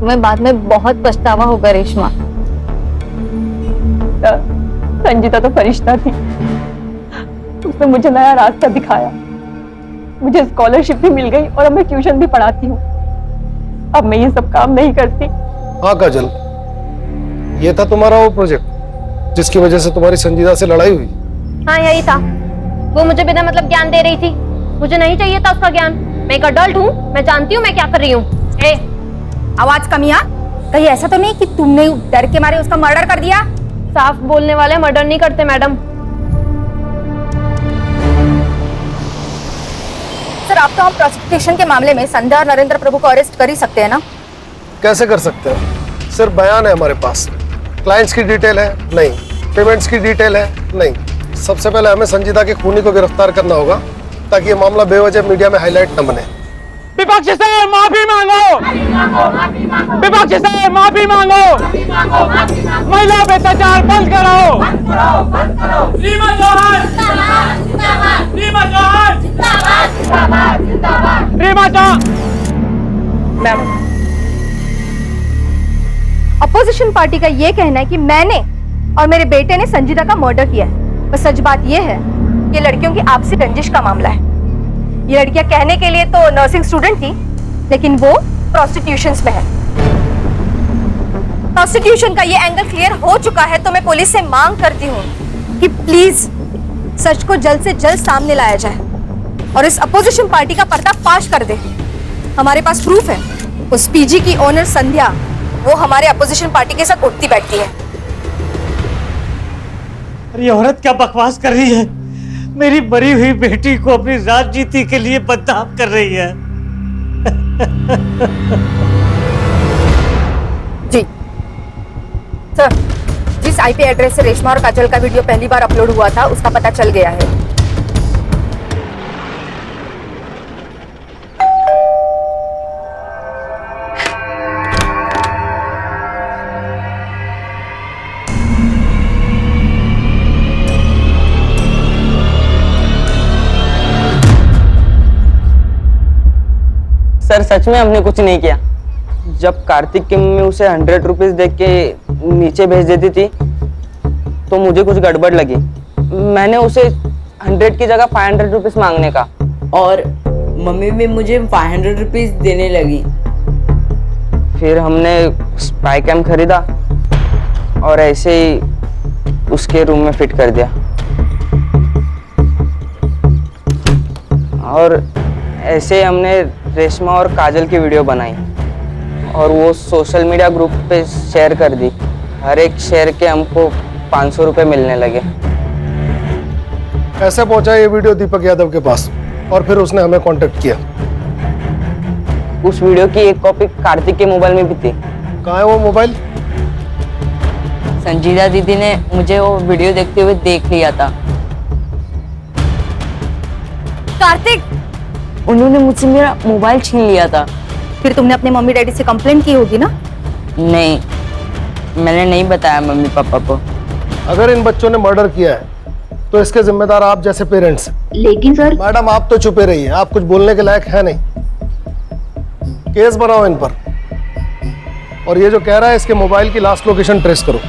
तुम्हें बाद में बहुत पछतावा होगा रेशमा। संजीता तो फरिश्ता थी, उसने मुझे नया रास्ता दिखाया, मुझे स्कॉलरशिप भी मिल गई और अब मैं ट्यूशन भी पढ़ाती हूँ। अब मैं ये सब काम नहीं करती। हाँ काजल, ये था तुम्हारा वो प्रोजेक्ट जिसकी वजह से तुम्हारी संजीदा से लड़ाई हुई? हाँ यही था। वो मुझे बिना मतलब ज्ञान दे रही थी, मुझे नहीं चाहिए था उसका ज्ञान। मैं एक अडल्ट हूँ, मैं जानती हूँ मैं क्या कर रही हूँ। आवाज कमिया, कहीं ऐसा तो नहीं कि तुमने डर के मारे उसका मर्डर कर दिया? साफ बोलने वाले मर्डर नहीं करते मैडम। सर आप तो हम प्रोसिक्यूशन के मामले में संध्या और नरेंद्र प्रभु को अरेस्ट कर ही सकते हैं ना? कैसे कर सकते हैं? सिर्फ बयान है हमारे पास, क्लाइंट्स की डिटेल है नहीं, पेमेंट्स की डिटेल है नहीं। सबसे पहले हमें संजीदा के खूनी को गिरफ्तार करना होगा ताकि ये मामला बेवजह मीडिया में हाईलाइट न बने। विपक्ष से माफी मांगो, विपक्ष से माफी मांगो, महिला पे अत्याचार बंद करो। Reema Chauhan, Reema Chauhan, Reema Chauhan. Ma'am, opposition party का ये कहना है कि मैंने और मेरे बेटे ने संजीदा का मर्डर किया है, पर सच बात ये है कि लड़कियों की आपसी रंजिश का मामला है। ये लड़कियां कहने के लिए तो नर्सिंग स्टूडेंट थी, लेकिन वो प्रोस्टिट्यूशंस में है। प्रोस्टिट्यूशन का ये एंगल क्लियर हो चुका है, तो मैं पुलिस से मांग करती हूँ कि प्लीज सच को जल्द से जल्द सामने लाया जाए और इस अपोजिशन पार्टी का पर्दाफाश कर दे। हमारे पास प्रूफ है, उस पीजी की ओनर संध्या वो हमारे अपोजिशन पार्टी के साथ उठती बैठती है। अरे औरत क्या बकवास कर रही है? मेरी मरी हुई बेटी को अपनी राजनीति के लिए बदनाम कर रही है। जी सर, जिस आईपी एड्रेस से रेशमा और काजल का वीडियो पहली बार अपलोड हुआ था उसका पता चल गया है। सर सच में हमने कुछ नहीं किया। जब कार्तिक की मम्मी उसे 100 रुपीज देख के नीचे भेज देती थी तो मुझे कुछ गड़बड़ लगी। मैंने उसे 100 की जगह 500 रुपीज मांगने का, और मम्मी भी मुझे 500 रुपीज देने लगी। फिर हमने स्पाई कैम खरीदा और ऐसे ही उसके रूम में फिट कर दिया। और ऐसे ही हमने रेशमा और काजल की वीडियो बनाई और वो सोशल मीडिया ग्रुप पे शेयर कर दी। हर एक शेयर के हमको 500 रुपये मिलने लगे। ऐसे पहुंचा ये वीडियो दीपक यादव के पास और फिर उसने हमें कांटेक्ट किया। उस वीडियो की एक कॉपी कार्तिक के मोबाइल में भी थी। कहाँ है वो मोबाइल? संजीदा दीदी ने मुझे वो वीडियो देखते हुए देख लिया था। कार्तिक, उन्होंने मुझसे मेरा मोबाइल छीन लिया था। फिर तुमने अपने मम्मी डैडी से कंप्लेंट की होगी ना? नहीं, मैंने नहीं बताया मम्मी पापा को। अगर इन बच्चों ने मर्डर किया है तो इसके जिम्मेदार आप जैसे पेरेंट्स। लेकिन सर। मैडम आप तो चुपे रहिए, आप कुछ बोलने के लायक है नहीं। केस बनाओ इन पर। और ये जो कह रहा है इसके मोबाइल की लास्ट लोकेशन ट्रेस करो।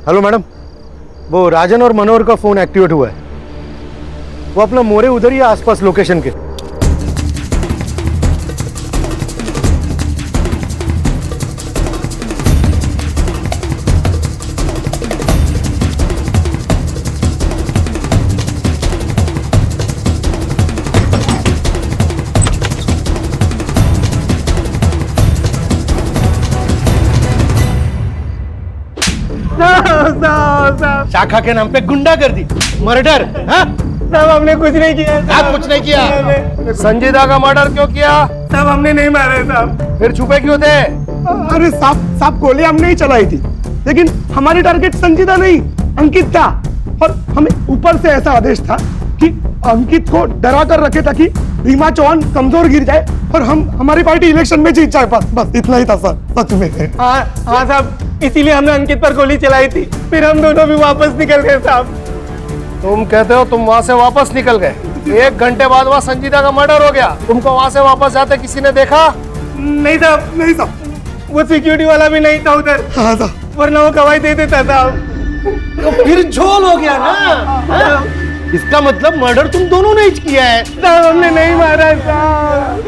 हेलो मैडम, वो राजन और मनोहर का फोन एक्टिवेट हुआ है। वो अपना मोरे उधर ही आसपास लोकेशन के। शाखा के नाम पे गुंडागर्दी, मर्डर। साहब हमने कुछ नहीं किया। आप कुछ नहीं किया। संजीदा का मर्डर क्यों किया? साहब हमने नहीं मारा साहब। फिर छुपे क्यों थे? अरे साहब गोली हमने ही चलाई थी, लेकिन हमारी टारगेट संजीदा नहीं अंकित था। और हमें ऊपर से ऐसा आदेश था कि अंकित को डरा कर रखे ताकि रीमा चौहान कमजोर गिर जाए और हमारी पार्टी इलेक्शन में जीत जाए। बस इतना ही था सर, सच में। हाँ साहब, इसीलिए हमने अंकित पर गोली चलाई थी। फिर हम दोनों भी वापस निकल गए साहब। तुम कहते हो तुम वहां से वापस निकल गए? 1 घंटे बाद वहां संजीदा का मर्डर हो गया। तुमको वहां से वापस जाते किसी ने देखा? नहीं साहब, नहीं साहब। वो सिक्योरिटी वाला भी नहीं था उधर। हाँ साहब, वरना वो गवाही दे देता साहब। तो फिर झोल हो गया ना। इसका मतलब मर्डर तुम दोनों ने ही किया है। साहब हमने नहीं मारा साहब।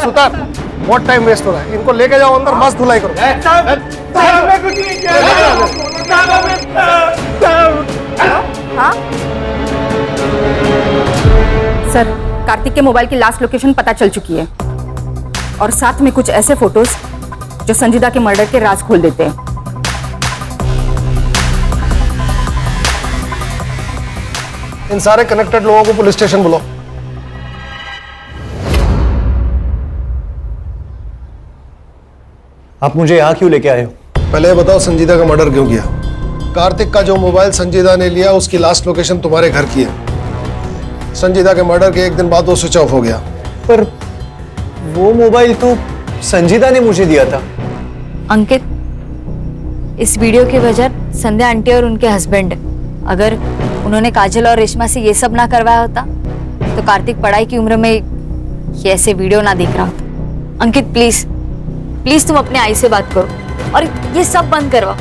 सुतार, बहुत टाइम वेस्ट हो रहा है। इनको लेके जाओ अंदर, मस्त धुलाई करो। साहब हमने कुछ नहीं किया। हाँ सर, कार्तिक के मोबाइल की लास्ट लोकेशन पता चल चुकी है और साथ में कुछ ऐसे फोटोज जो संजीदा के मर्डर के राज खोल देते हैं। इन सारे कनेक्टेड लोगों को पुलिस स्टेशन बुलाओ। आप मुझे यहाँ क्यों लेके आए हो? पहले ये बताओ संजीदा का मर्डर क्यों किया? कार्तिक का जो मोबाइल संजीदा ने लिया उसकी लास्ट लोकेशन तुम्हारे घर की है। संजीदा के मर्डर के 1 दिन बाद वो स्विच ऑफ हो गया। पर वो मोबाइल तो संजीदा ने मुझे दिया था। अंकित, इस वीडियो की वजह संध्या आंटी और उनके हस्बैंड। अगर उन्होंने काजल और रेशमा से ये सब ना करवाया होता तो कार्तिक पढ़ाई की उम्र में ये ऐसे वीडियो ना देख रहा होता। अंकित प्लीज प्लीज तुम अपने आई से बात करो और ये सब बंद करवाओ।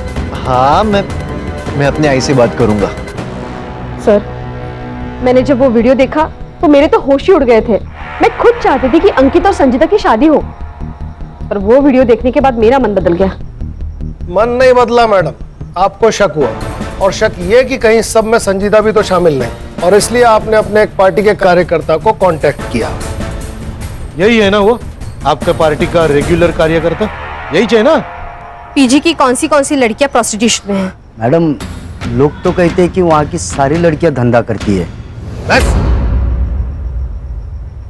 हाँ, मैं अपने आई से बात करूंगा। सर, मैंने जब वो वीडियो देखा तो मेरे तो होश ही उड़ गए थे। मैं खुद चाहती थी कि अंकित और संजीदा की शादी हो, पर वो वीडियो देखने के बाद मेरा मन बदल गया। मन नहीं बदला मैडम, आपको शक हुआ और शक ये कि कहीं सब में संजीदा भी तो शामिल नहीं, और इसलिए आपने अपने एक पार्टी के कार्यकर्ता को कांटेक्ट किया। यही है ना वो आपका पार्टी का रेगुलर कार्यकर्ता? यही चाहिए ना? पीजी की कौन सी लड़कियां प्रोस्टिट्यूशन में हैं? मैडम, लोग तो कहते हैं कि वहाँ की सारी लड़कियां धंधा करती है। बस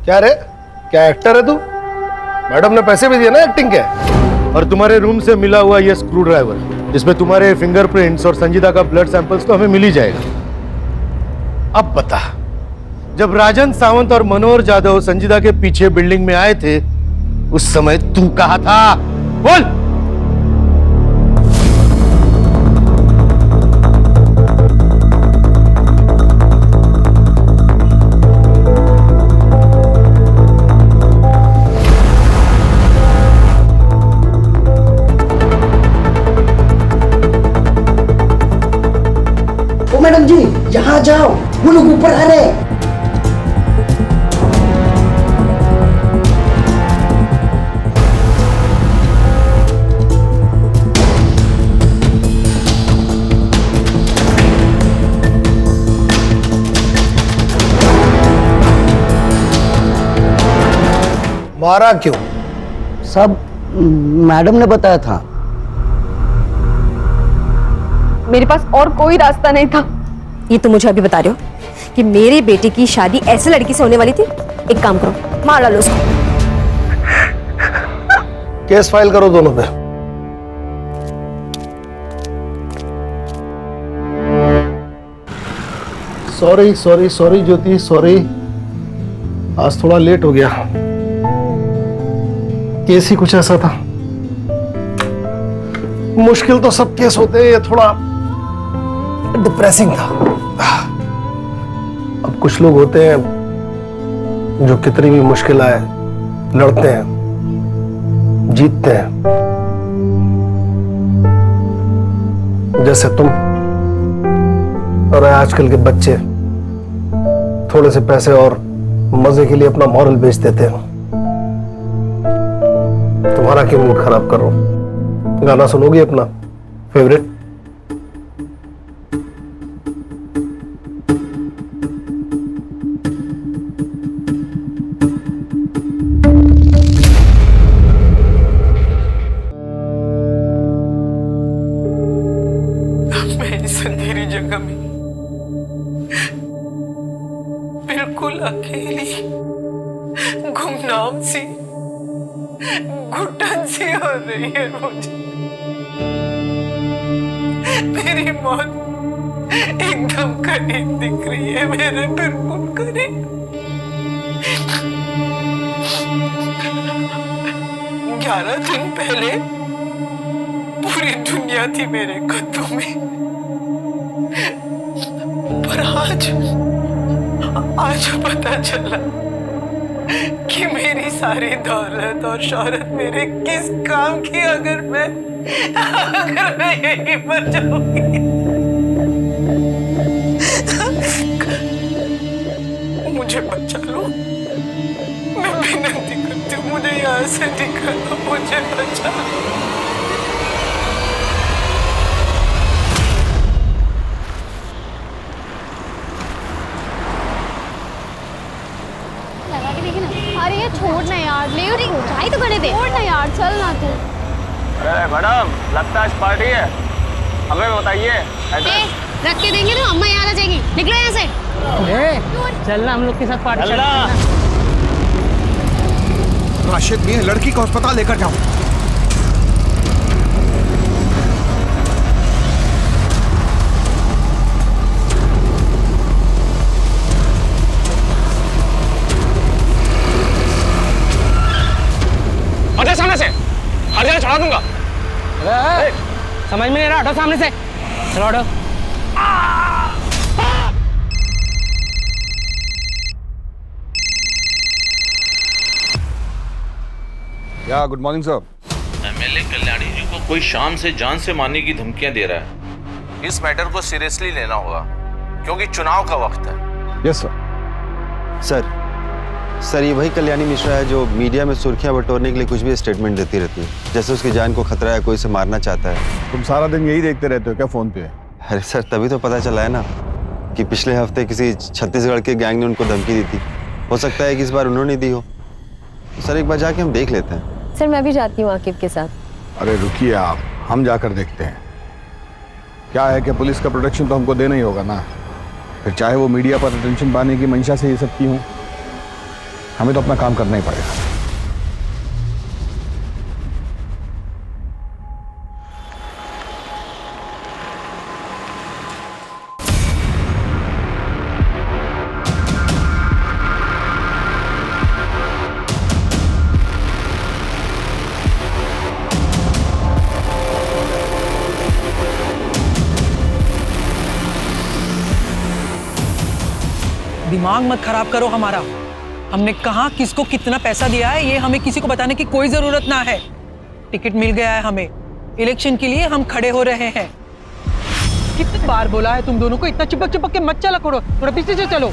क्या रे, क्या एक्टर है तू? मैडम ने पैसे भी दिए ना एक्टिंग के। और तुम्हारे रूम से मिला हुआ ये स्क्रू ड्राइवर जिसमें तुम्हारे फिंगरप्रिंट्स और संजीदा का ब्लड सैंपल्स तो हमें मिल ही जाएगा। अब बता, जब राजन सावंत और मनोहर जाधव संजीदा के पीछे बिल्डिंग में आए थे उस समय तू कहाँ था? बोल। आ जाओ, वो लोग ऊपर आ रहे हैं। मारा क्यों? सब मैडम ने बताया था। मेरे पास और कोई रास्ता नहीं था। ये तो मुझे अभी बता रहे हो कि मेरी बेटी की शादी ऐसे लड़की से होने वाली थी? एक काम करो, मार डालो उसको। केस फाइल करो दोनों पे। सॉरी सॉरी सॉरी ज्योति, सॉरी, आज थोड़ा लेट हो गया। केस ही कुछ ऐसा था। मुश्किल तो सब केस होते हैं, ये थोड़ा डिप्रेसिंग था। अब कुछ लोग होते हैं जो कितनी भी मुश्किल आए लड़ते हैं, जीतते हैं, जैसे तुम और आजकल के बच्चे थोड़े से पैसे और मजे के लिए अपना मॉरल बेच देते हैं। तुम्हारा क्यों मूड खराब करो? गाना सुनोगी अपना फेवरेट? मैं इस अंधेरी जगह में बिल्कुल अकेली, गुमनाम सी, घुटन सी हो रही है मुझे। मेरी मौत एकदम करीब दिख रही है, मेरे बिल्कुल करीब। 11 दिन पहले पूरी दुनिया थी मेरे कदमों में, पर आज पता चला कि मेरी सारी दौलत और शोहरत मेरे किस काम की, अगर मैं यहीं पर जाऊंगी। मुझे बचा लो, मैं विनती करती हूँ, मुझे यहाँ से निकालो, मुझे बचा लो। अरे यार छोड़ ना यार, ले रही हो चाय तो करने दे। छोड़ ना यार, चल ना तू। अरे मैडम, लगता है आज पार्टी है, हमें बताइए। रख के देंगे तो अम्मा यहाँ आ जाएगी, निकलो यहाँ से। चलना हम लोग के साथ पार्टी। राशिद मियां, लड़की को अस्पताल लेकर जाओ। हटो सामने से, हर जगह चढ़ा दूंगा। समझ में नहीं रहा, हटो सामने से। चलो हटो। या good morning sir. MLA Kalyani ji को कोई शाम से जान से मारने की धमकियां दे रहा है। इस मैटर को सीरियसली लेना होगा क्योंकि चुनाव का वक्त है। Yes sir. सर ये वही कल्याणी मिश्रा है जो मीडिया में सुर्खियां बटोरने के लिए कुछ भी स्टेटमेंट देती रहती है, जैसे उसकी जान को खतरा है, कोई उसे मारना चाहता है। तुम सारा दिन यही देखते रहते हो क्या फोन पे? अरे सर तभी तो पता चला है ना कि पिछले हफ्ते किसी छत्तीसगढ़ के गैंग ने उनको धमकी दी थी। हो सकता है कि इस बार उन्होंने दी हो। सर एक बार जाके हम देख लेते हैं। सर मैं भी जाती हूँ आकिब के साथ। अरे रुकिए आप, हम जाकर देखते हैं। क्या है कि पुलिस का प्रोटेक्शन तो हमको देना ही होगा ना, फिर चाहे वो मीडिया पर अटेंशन पाने की मंशा से ये सब की हूँ, हमें तो अपना काम करना ही पड़ेगा। दिमाग मत खराब करो हमारा। हमने कहा किसको कितना पैसा दिया है ये हमें किसी को बताने की कोई जरूरत ना है। टिकट मिल गया है हमें, इलेक्शन के लिए हम खड़े हो रहे हैं। कितनी बार बोला है तुम दोनों को, इतना चिपक चिपक के मत चला करो, थोड़ा पीछे से चलो।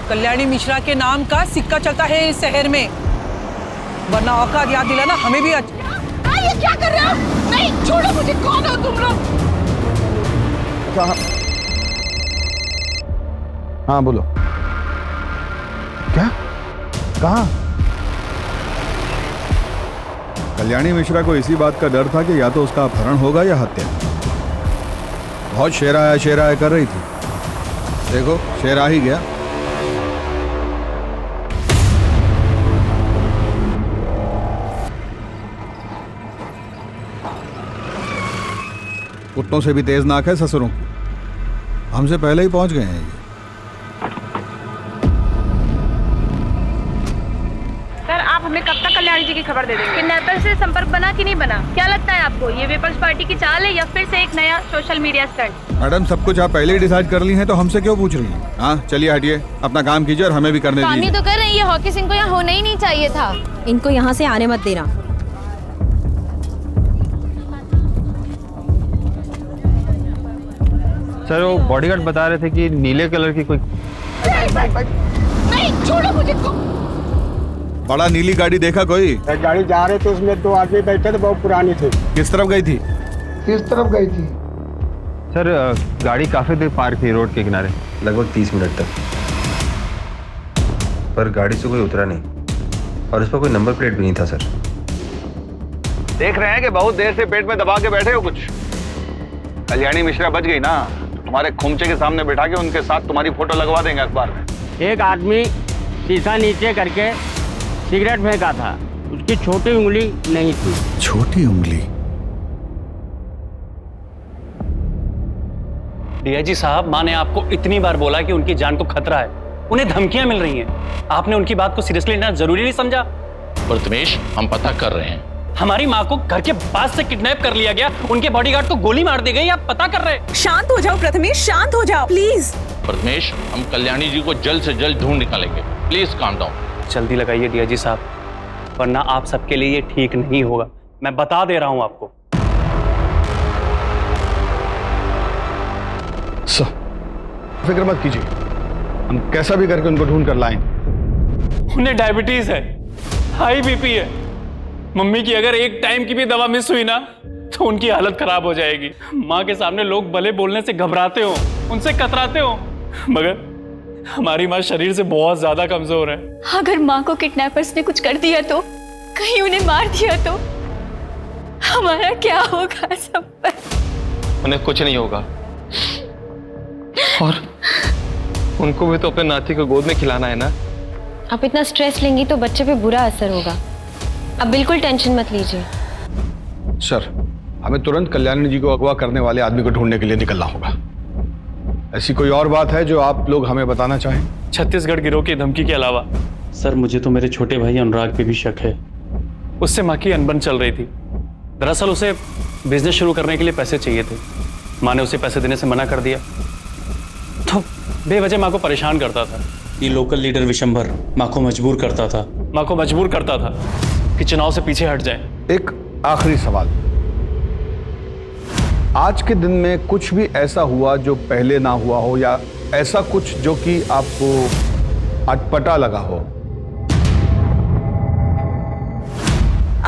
कल्याणी मिश्रा के नाम का सिक्का चलता है इस शहर में, वरना औकात याद दिलाना हमें भी। ये क्या कर रहे हो? नहीं, छोड़ो मुझे, कौन हो तुम लोग? हाँ बोलो। क्या? कहाँ? कल्याणी मिश्रा को इसी बात का डर था कि या तो उसका अपहरण होगा या हत्या। बहुत शेराया कर रही थी, देखो शेर आ ही गया। कुत्तों से भी तेज नाक है ससुरों की, हमसे पहले ही पहुंच गए हैं ये। सर आप हमें कब तक कल्याणी जी की खबर दे देंगे? किडनैपर से संपर्क बना कि नहीं बना? क्या लगता है आपको, ये विपक्ष पार्टी की चाल है या फिर से एक नया सोशल मीडिया स्टंट? मैडम सब कुछ आप पहले ही डिसाइड कर ली हैं तो हमसे क्यों पूछ रही हैं? हाँ चलिए हटिए, अपना काम कीजिए और हमें भी करने काम ही दीजिए। तो कर रही है, हॉकी सिंह को यहाँ होना ही नहीं चाहिए था। इनको यहाँ से आने मत देना। सर वो बॉडीगार्ड बता रहे थे कि नीले कलर की कोई। नहीं, छोड़ो मुझे। बड़ा नीली गाड़ी देखा कोई? गाड़ी जा रहे थे, उसमें 2 आदमी बैठे थे, बहुत पुरानी थी। किस तरफ गई थी? किस तरफ गई थी? सर गाड़ी काफी देर पार्क थी रोड के किनारे, लगभग 30 मिनट तक, पर गाड़ी से कोई उतरा नहीं और उस पर कोई नंबर प्लेट भी नहीं था। सर देख रहे हैं कि बहुत देर से पेट में दबा के बैठे हो कुछ। कल्याणी मिश्रा बच गई ना, तुम्हारे खुमचे के सामने बैठा के उनके साथ तुम्हारी फोटो लगवा देंगे अखबार में। एक आदमी शीशा नीचे करके सिगरेट फेंका था, उसकी छोटी उंगली नहीं थी। छोटी उंगली? डीआईजी साहब, माँ ने आपको इतनी बार बोला कि उनकी जान को खतरा है, उन्हें धमकियां मिल रही हैं। आपने उनकी बात को सीरियसली लेना जरूरी नहीं समझा? प्रथमेश हम पता कर रहे हैं। हमारी माँ को घर के पास से किडनैप कर लिया गया, उनके बॉडीगार्ड को गोली मार दी गई, आप पता कर रहे हैं। शांत हो जाओ प्रथमेश, शांत हो जाओ प्लीज। प्रथमेश हम कल्याणी जी को जल्द से जल्द ढूंढ निकालेंगे, प्लीज काम डाउन। जल्दी लगाइए डीआईजी साहब, वरना आप सबके लिए ये ठीक नहीं होगा, मैं बता दे रहा हूं आपको। फिक्र मत कीजिए, हम कैसा भी करके उनको ढूंढ कर लाएंगे। उन्हें डायबिटीज है, हाई बीपी है, मम्मी की अगर एक टाइम की भी दवा मिस हुई ना तो उनकी हालत खराब हो जाएगी। माँ के सामने लोग भले बोलने से घबराते हो, उनसे कतराते हो, मगर हमारी माँ शरीर से बहुत ज्यादा कमजोर है। अगर माँ को किडनैपर्स ने कुछ कर दिया तो, कहीं उन्हें मार दिया तो हमारा क्या होगा सब पर? उन्हें कुछ नहीं होगा और उनको भी तो अपने नाती को गोद में खिलाना है ना। आप इतना स्ट्रेस लेंगी तो बच्चे पे बुरा असर होगा, आप बिल्कुल टेंशन मत लीजिए। सर हमें तुरंत कल्याणी जी को अगवा करने वाले आदमी को ढूंढने के लिए निकलना होगा। ऐसी कोई और बात है जो आप लोग हमें बताना चाहें? छत्तीसगढ़ गिरोह की धमकी के अलावा सर मुझे तो मेरे छोटे भाई अनुराग पे भी शक है। उससे माँ की अनबन चल रही थी। दरअसल उसे बिजनेस शुरू करने के लिए पैसे चाहिए थे, माँ ने उसे पैसे देने से मना कर दिया, तो बेवजह माँ को परेशान करता था। ये लोकल लीडर विशंभर माँ को मजबूर करता था कि चुनाव से पीछे हट जाए। एक आखिरी सवाल, आज के दिन में कुछ भी ऐसा हुआ जो पहले ना हुआ हो, या ऐसा कुछ जो कि आपको अटपटा लगा हो?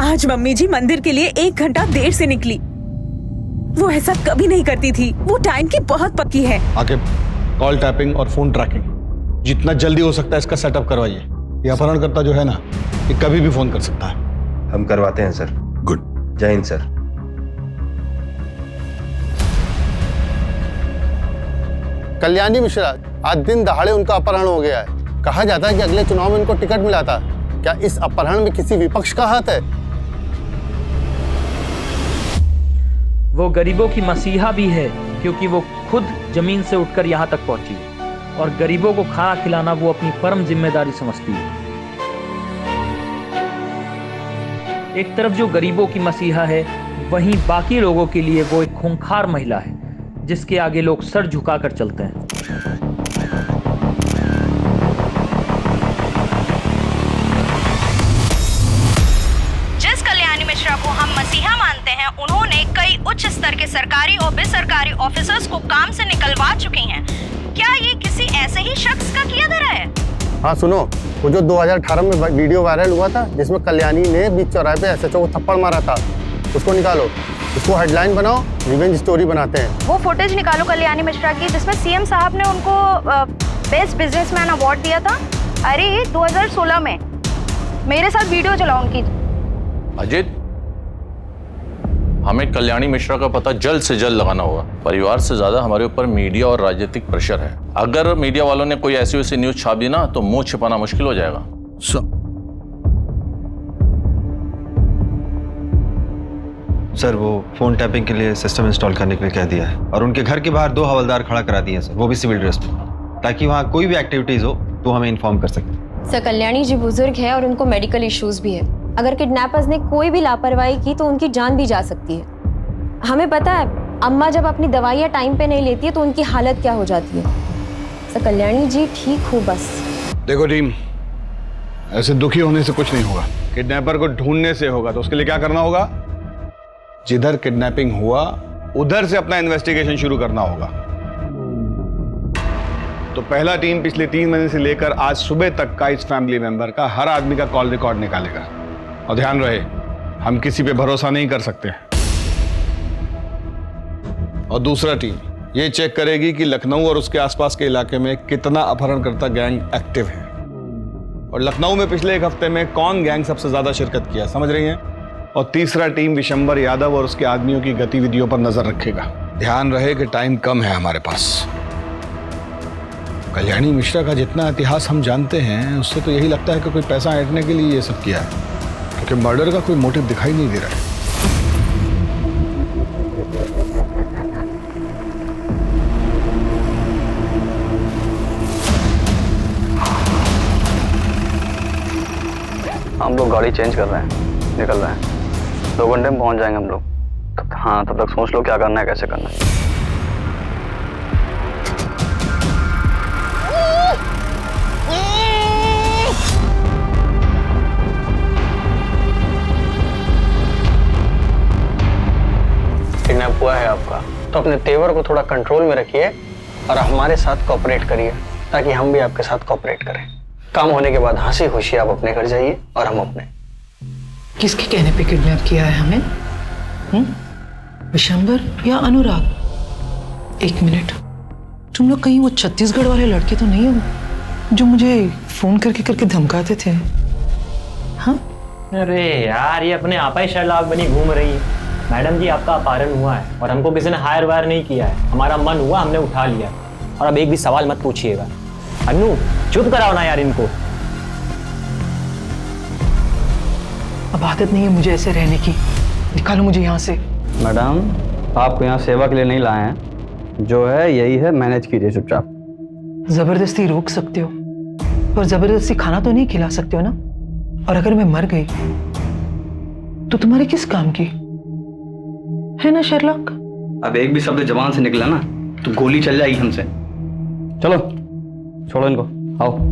आज मम्मी जी मंदिर के लिए 1 घंटा देर से निकली, वो ऐसा कभी नहीं करती थी, वो टाइम की बहुत पक्की है। आगे कॉल टैपिंग और फोन ट्रैकिंग जितना जल्दी हो सकता है इसका सेटअप करवाइए। ये अपहरणकर्ता जो है ना, ये कभी भी फोन कर सकता है। हम करवाते हैं सर। गुड, जय हिंद सर। कल्याणी मिश्रा, आज दिन दहाड़े उनका अपहरण हो गया है। कहा जाता है कि अगले चुनाव में उनको टिकट मिला था। क्या इस अपहरण में किसी विपक्ष का हाथ है? वो गरीबों की मसीहा भी है, क्योंकि वो खुद जमीन से उठकर यहाँ तक पहुंची और गरीबों को खाना खिलाना वो अपनी परम जिम्मेदारी समझती है। एक तरफ जो गरीबों की मसीहा है, वहीं बाकी लोगों के लिए वो एक खूंखार महिला है जिसके आगे लोग सर झुकाकर चलते हैं। जिस कल्याणी मिश्रा को हम मसीहा मानते हैं, उन्होंने कई उच्च स्तर के सरकारी और बेसरकारी ऑफिसर्स को काम से निकलवा चुकी हैं। क्या ये किसी ऐसे ही शख्स का किया धरा है? हाँ सुनो, वो जो 2018 में वीडियो वायरल हुआ था जिसमें कल्याणी ने बीच चौराहे पे एसएचओ को थप्पड़ मारा था, उसको निकालो, उसको हेडलाइन बनाओ, रिवेंज स्टोरी बनाते हैं। वो फुटेज निकालो कल्याणी मिश्रा की जिसमें सीएम साहब ने उनको बेस्ट बिजनेसमैन अवार्ड दिया था। अरे 2016 में मेरे साथ वीडियो चलाओ उनकी। अजित, हमें कल्याणी मिश्रा का पता जल्द से जल्द लगाना होगा। परिवार से ज्यादा हमारे ऊपर मीडिया और राजनीतिक प्रेशर है। अगर मीडिया वालों ने कोई ऐसी वैसी न्यूज छाप दी ना तो मुंह छिपाना मुश्किल हो जाएगा। सर वो फोन टैपिंग के लिए सिस्टम इंस्टॉल करने के लिए कह दिया है और उनके घर के बाहर 2 हवलदार खड़ा करा दिए हैं सर, वो भी सिविल ड्रेस में, ताकि वहाँ कोई भी एक्टिविटीज हो तो हमें इन्फॉर्म कर सकें। सर कल्याणी जी बुजुर्ग है और उनको मेडिकल इश्यूज भी है। अगर किडनैपर्स ने कोई भी लापरवाही की तो उनकी जान भी जा सकती है। हमें पता है अम्मा जब अपनी दवाइयाँ टाइम पे नहीं लेती है तो उनकी हालत क्या हो जाती है। सर कल्याणी जी ठीक हो बस। देखो टीम, ऐसे दुखी होने से कुछ नहीं होगा, किडनैपर को ढूंढने से होगा। तो उसके लिए क्या करना होगा, जिधर किडनैपिंग हुआ उधर से अपना इन्वेस्टिगेशन शुरू करना होगा। तो पहला टीम पिछले 3 महीने से लेकर आज सुबह तक का इस फैमिली मेंबर का हर आदमी का कॉल रिकॉर्ड निकालेगा। और ध्यान रहे, हम किसी पे भरोसा नहीं कर सकते। और दूसरा टीम ये चेक करेगी कि लखनऊ और उसके आसपास के इलाके में कितना अपहरणकर्ता गैंग एक्टिव है और लखनऊ में पिछले 1 हफ्ते में कौन गैंग सबसे ज्यादा शिरकत किया, समझ रही हैं? और तीसरा टीम विशंबर यादव और उसके आदमियों की गतिविधियों पर नजर रखेगा। ध्यान रहे कि टाइम कम है हमारे पास। कल्याणी मिश्रा का जितना इतिहास हम जानते हैं उससे तो यही लगता है कि कोई पैसा ऐंठने के लिए ये सब किया है, क्योंकि मर्डर का कोई मोटिव दिखाई नहीं दे रहा है। हम लोग गाड़ी चेंज कर रहे हैं, निकल रहे हैं। 2 घंटे में पहुंच जाएंगे हम लोग। हाँ, तब तक सोच लो क्या करना है, कैसे करना है। किडनैप हुआ है आपका तो अपने तेवर को थोड़ा कंट्रोल में रखिए और हमारे साथ कोऑपरेट करिए ताकि हम भी आपके साथ कोऑपरेट करें। काम होने के बाद हंसी खुशी आप अपने घर जाइए और हम अपने। किसके कहने पे किडनैप किया है हमें? विशंबर या अनुराग? 1 मिनट, तुम लोग कहीं वो छत्तीसगढ़ वाले लड़के तो नहीं हो जो मुझे फोन करके करके धमकाते थे? हाँ? अरे यार, ये अपने आप ही शर्लाक बनी घूम रही है। मैडम जी, आपका अपहरण हुआ है और हमको किसी ने हायर वायर नहीं किया है। हमारा मन हुआ, हमने उठा लिया। और अब एक भी सवाल मत पूछिएगा। अनु, चुप कराओ ना यार इनको। अब आदत नहीं है मुझे ऐसे रहने की, निकालो मुझे यहाँ से। मैडम, आपको यहाँ सेवा के लिए नहीं लाए हैं, जो है यही है, मैनेज कीजिए चुपचाप। जबरदस्ती रोक सकते हो पर जबरदस्ती खाना तो नहीं खिला सकते हो ना। और अगर मैं मर गई तो तुम्हारे किस काम की है ना शर्लॉक? अब एक भी शब्द जबान से निकला ना तो गोली चल जाएगी हमसे। चलो छोड़ो इनको, आओ।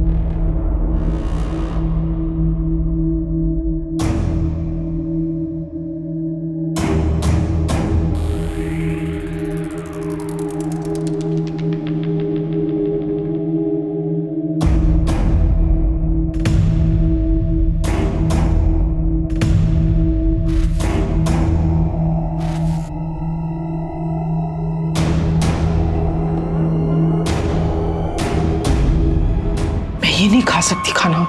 ये नहीं खा सकती खाना,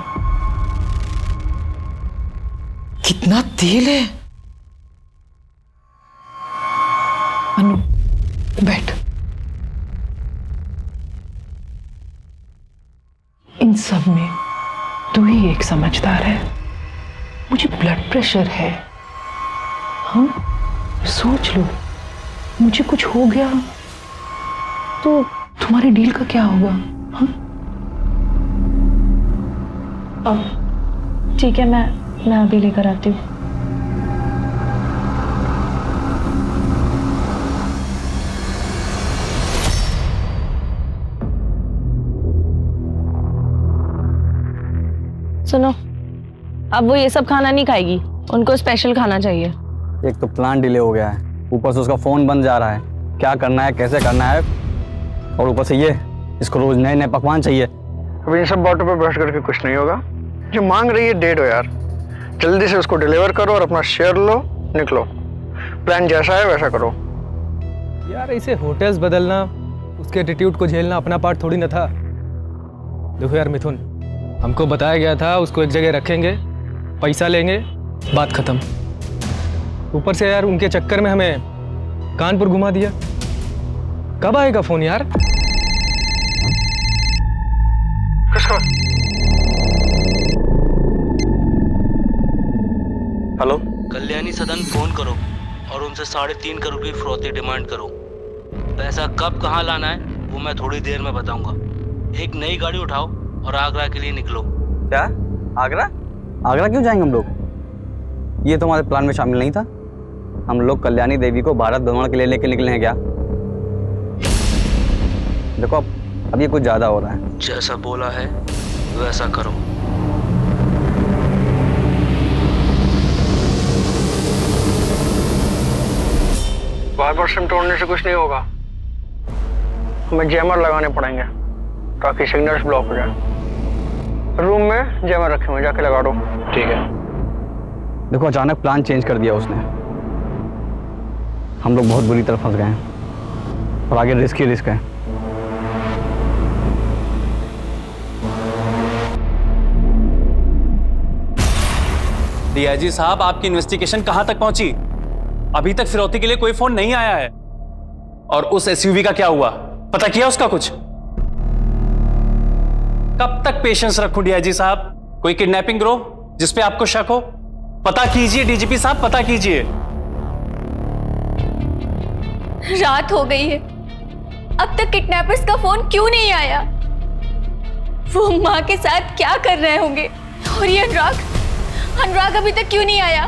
कितना तेल है। अनु, बैठ। इन सब में तू ही एक समझदार है। मुझे ब्लड प्रेशर है। हाँ, सोच लो, मुझे कुछ हो गया तो तुम्हारे डील का क्या होगा? हाँ, ठीक है, मैं अभी लेकर आती हूँ। सुनो, अब वो ये सब खाना नहीं खाएगी, उनको स्पेशल खाना चाहिए। एक तो प्लान डिले हो गया है, ऊपर से उसका फ़ोन बंद जा रहा है, क्या करना है कैसे करना है, और ऊपर से ये इसको रोज़ नए नए पकवान चाहिए। अब इन सब बातों पे बहस करके कुछ नहीं होगा। जो मांग रही है दे दो यार, जल्दी से उसको डिलीवर करो और अपना शेयर लो, निकलो। प्लान जैसा है वैसा करो। यार इसे होटल्स बदलना, उसके एटीट्यूड को झेलना अपना पार्ट थोड़ी ना था। देखो यार मिथुन, हमको बताया गया था उसको एक जगह रखेंगे, पैसा लेंगे, बात खत्म। ऊपर से यार उनके चक्कर में हमें कानपुर घुमा दिया। कब आएगा फोन यार? किसका? हेलो, कल्याणी सदन फोन करो और उनसे 3.5 करोड़ की फिरौती डिमांड करो। पैसा कब कहाँ लाना है वो मैं थोड़ी देर में बताऊंगा। एक नई गाड़ी उठाओ और आगरा के लिए निकलो। क्या? आगरा? आगरा क्यों जाएंगे हम लोग? ये तो हमारे प्लान में शामिल नहीं था। हम लोग कल्याणी देवी को भारत भ्रमण के लिए लेके निकले हैं क्या? देखो अब ये कुछ ज्यादा हो रहा है। जैसा बोला है वैसा करो। वाइब्रेशन तोड़ने से कुछ नहीं होगा, हमें जैमर लगाने पड़ेंगे ताकि सिग्नल्स ब्लॉक हो जाए। रूम में जैमर रखे हुए, जाके लगा दो। ठीक है। देखो अचानक प्लान चेंज कर दिया उसने, हम लोग बहुत बुरी तरह फंस गए हैं और आगे रिस्क ही रिस्क है। डीआईजी साहब, आपकी इन्वेस्टिगेशन कहां तक पहुंची? अभी तक फिरौती के लिए कोई फोन नहीं आया है। और उस एसयूवी का क्या हुआ, पता किया उसका कुछ? कब तक पेशेंस रखूं डीआईजी साहब? कोई किडनैपिंग गिरोह जिस पे आपको शक हो? पता कीजिए डीजीपी साहब, पता कीजिए। रात हो गई है, अब तक किडनैपर्स का फोन क्यों नहीं आया? वो माँ के साथ क्या कर रहे होंगे? और ये अनुराग अभी तक क्यों नहीं आया?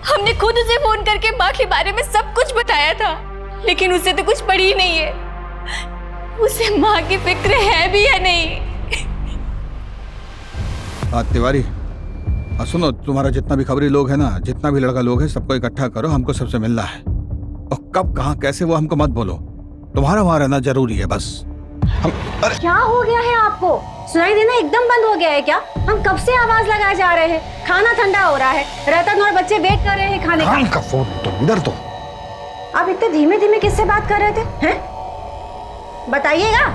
हमने खुद उसे फोन करके माँ के बारे में सब कुछ बताया था, लेकिन उसे तो कुछ पड़ी ही नहीं है। उसे माँ की फिक्र है भी या नहीं? तिवारी, सुनो, तुम्हारा जितना भी खबरी लोग है ना, जितना भी लड़का लोग है, सबको इकट्ठा करो, हमको सबसे मिलना है। और कब कहाँ कैसे वो हमको मत बोलो, तुम्हारा वहां रहना जरूरी है बस। क्या हो गया है आपको? सुनाई देना एकदम बंद हो गया है क्या? हम कब से आवाज लगाए जा रहे हैं, खाना ठंडा हो रहा है, रतन और बच्चे वेट कर रहे हैं खाने का फोन तो इधर तो। आप इतने धीमे धीमे किससे बात कर रहे थे हैं? बताइएगा।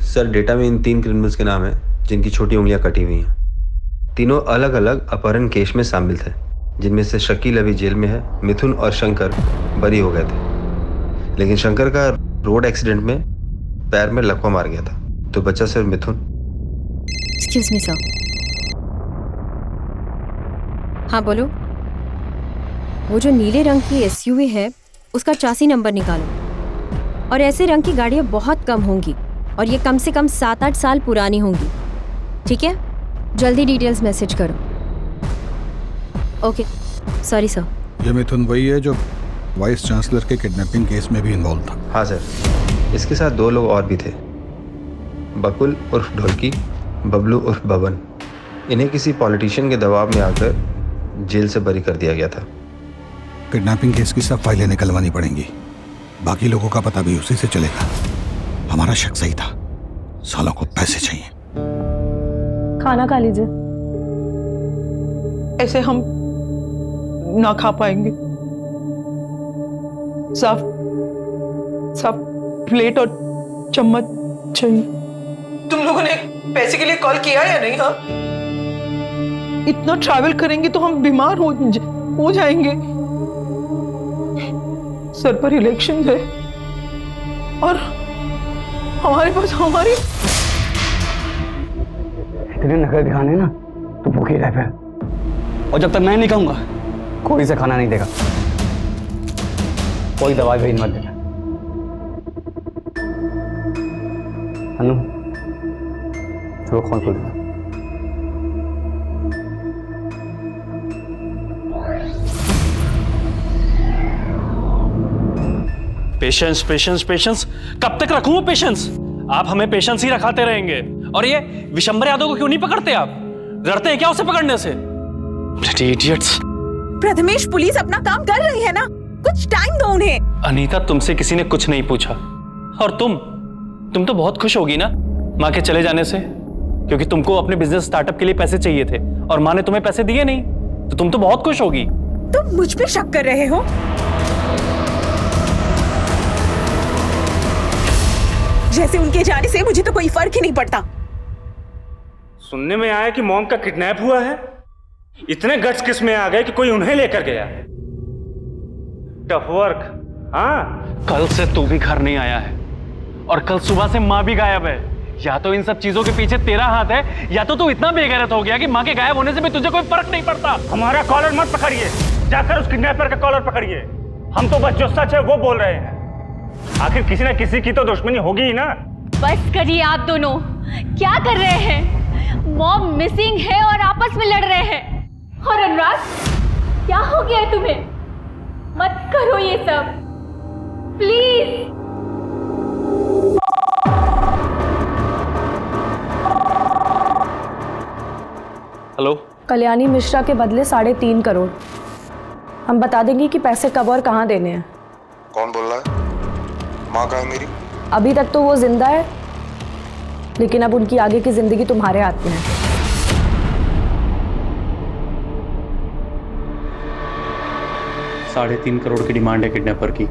सर, डेटा में इन 3 क्रिमिनल्स के नाम है जिनकी छोटी उंगलियां कटी हुई हैं। तीनों अलग अलग अपहरण केस में शामिल थे, जिनमें से शकील अभी जेल में है, मिथुन और शंकर बरी हो गए थे। लेकिन शंकर का रोड एक्सीडेंट में पैर में लकवा मार गया था, तो बचा सिर्फ मिथुन। Excuse me sir. हाँ बोलो। वो जो नीले रंग की एसयूवी है उसका चासी नंबर निकालो। और ऐसे रंग की गाड़ियाँ बहुत कम होंगी और ये कम से कम 7-8 साल पुरानी होंगी। ठीक है, जल्दी डिटेल्स मैसेज करो। Okay, sorry sir. ये मिथुन वही है जो वाइस चांसलर के किडनैपिंग केस में भी इन्वॉल्व था? हाँ सर, इसके साथ 2 लोग और भी थे, बकुल उर्फ ढोलकी, बबलू उर्फ बबन। इन्हें किसी पॉलिटिशियन के दबाव में आकर जेल से बरी कर दिया गया था। किडनैपिंग केस की सब फाइलें निकलवानी पड़ेंगी, बाकी लोगों का पता भी उसी से चलेगा। हमारा शक सही था, सालों को पैसे चाहिए। खाना खा लीजिए। ऐसे हम ना खा पाएंगे। साफ साफ प्लेट और चम्मच चाहिए। तुम लोगों ने पैसे के लिए कॉल किया या नहीं? हाँ, इतना ट्रैवल करेंगे तो हम बीमार हो जाएंगे। सर पर इलेक्शन है और हमारे पास हमारी इतने नखरे दिखाने ना तो भूखे रह पे। और जब तक मैं नहीं कहूंगा कोई से खाना नहीं देगा, कोई दवाई भी मत देना। अनु, चलो फोन खोल दो। पेशेंस पेशेंस पेशेंस, कब तक रखूं पेशेंस? आप हमें पेशेंस ही रखाते रहेंगे। और ये विशंबर यादव को क्यों नहीं पकड़ते आप? डरते हैं क्या उसे पकड़ने से? इडियट्स। प्रथमेश, पुलिस अपना काम कर रही है ना, कुछ टाइम दो उन्हें। अनीता, तुमसे किसी ने कुछ नहीं पूछा। और तुम तो बहुत खुश होगी ना माँ के चले जाने से, क्योंकि तुमको अपने बिजनेस स्टार्टअप के लिए पैसे चाहिए थे और माँ ने तुम्हें पैसे दिए नहीं, तो तुम तो बहुत खुश होगी। तुम मुझ पे शक कर रहे हो? जैसे उनके जाने से मुझे तो कोई फर्क ही नहीं पड़ता। सुनने में आया कि मॉम का किडनैप हुआ है। इतने गट्स किस में आ गए कि कोई उन्हें लेकर गया। Tough work. हाँ, कल से तू भी घर नहीं आया है और कल सुबह से माँ भी गायब है। या तो इन सब चीजों के पीछे तेरा हाथ है, या तो तू इतना बेगैरत हो गया कि माँ के गायब होने से भी तुझे कोई फर्क नहीं पड़ता। हमारा कॉलर मत पकड़िए, जाकर उस किडनैपर का कॉलर पकड़िए। हम तो बस जो सच है वो बोल रहे हैं। आखिर किसी ना किसी की तो दुश्मनी होगी ही ना। बस करिए आप दोनों, क्या कर रहे हैं? मॉम मिसिंग है और आपस में लड़ रहे हैं। और अनुराग, क्या हो गया है तुम्हें? मत करो ये सब, प्लीज। हेलो, कल्याणी मिश्रा के बदले 3.5 करोड़। हम बता देंगे कि पैसे कब और कहाँ देने हैं। कौन बोल रहा है? माँ कहाँ है मेरी? अभी तक तो वो जिंदा है, लेकिन अब उनकी आगे की जिंदगी तुम्हारे हाथ में है। $3.5 करोड़ की डिमांड है किडनैपर की।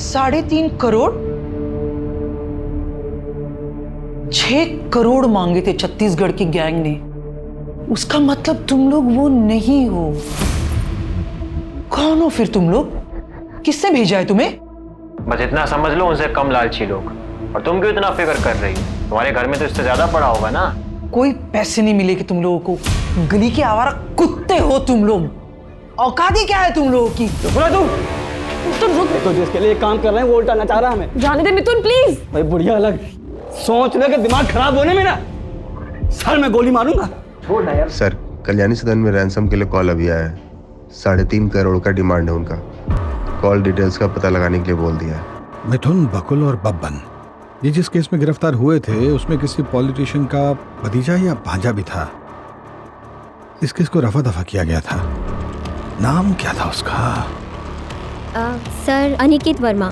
$3.5 करोड़? 6 करोड़ मांगे थे छत्तीसगढ़ की गैंग ने। उसका मतलब तुम लोग वो नहीं हो। कौन हो फिर तुम लोग? किसने भेजा है तुम्हें? बस इतना समझ लो, उनसे कम लालची लोग। और तुम क्यों इतना फिक्र कर रही हो? तुम्हारे घर में तो इससे ज्यादा पड़ा होगा ना। कोई पैसे नहीं मिलेगे तुम लोगों को। गली के आवारा कुत्ते हो तुम लोग। औकात ही क्या है तुम लोगों की? तो जिसके लिए काम कर रहे हैं वो उल्टा नचा रहा है हमें। जाने दे मिथुन, प्लीज। भाई बुढ़िया अलग सोचने का दिमाग खराब होने में ना सर में गोली मारूंगा। छोड़ यार। सर, कल्याणी सदन में रैंसम के लिए कॉल अभी आया है। 3.5 करोड़ का डिमांड है उनका। कॉल डिटेल्स का पता लगाने के लिए बोल दिया है। मिथुन, बकुल और बब्बन, ये जिस केस में गिरफ्तार हुए थे उसमें किसी पॉलिटिशियन का भतीजा या भांजा भी था। इस केस को रफा दफा किया गया था। नाम क्या था उसका? सर, अनिकेत वर्मा।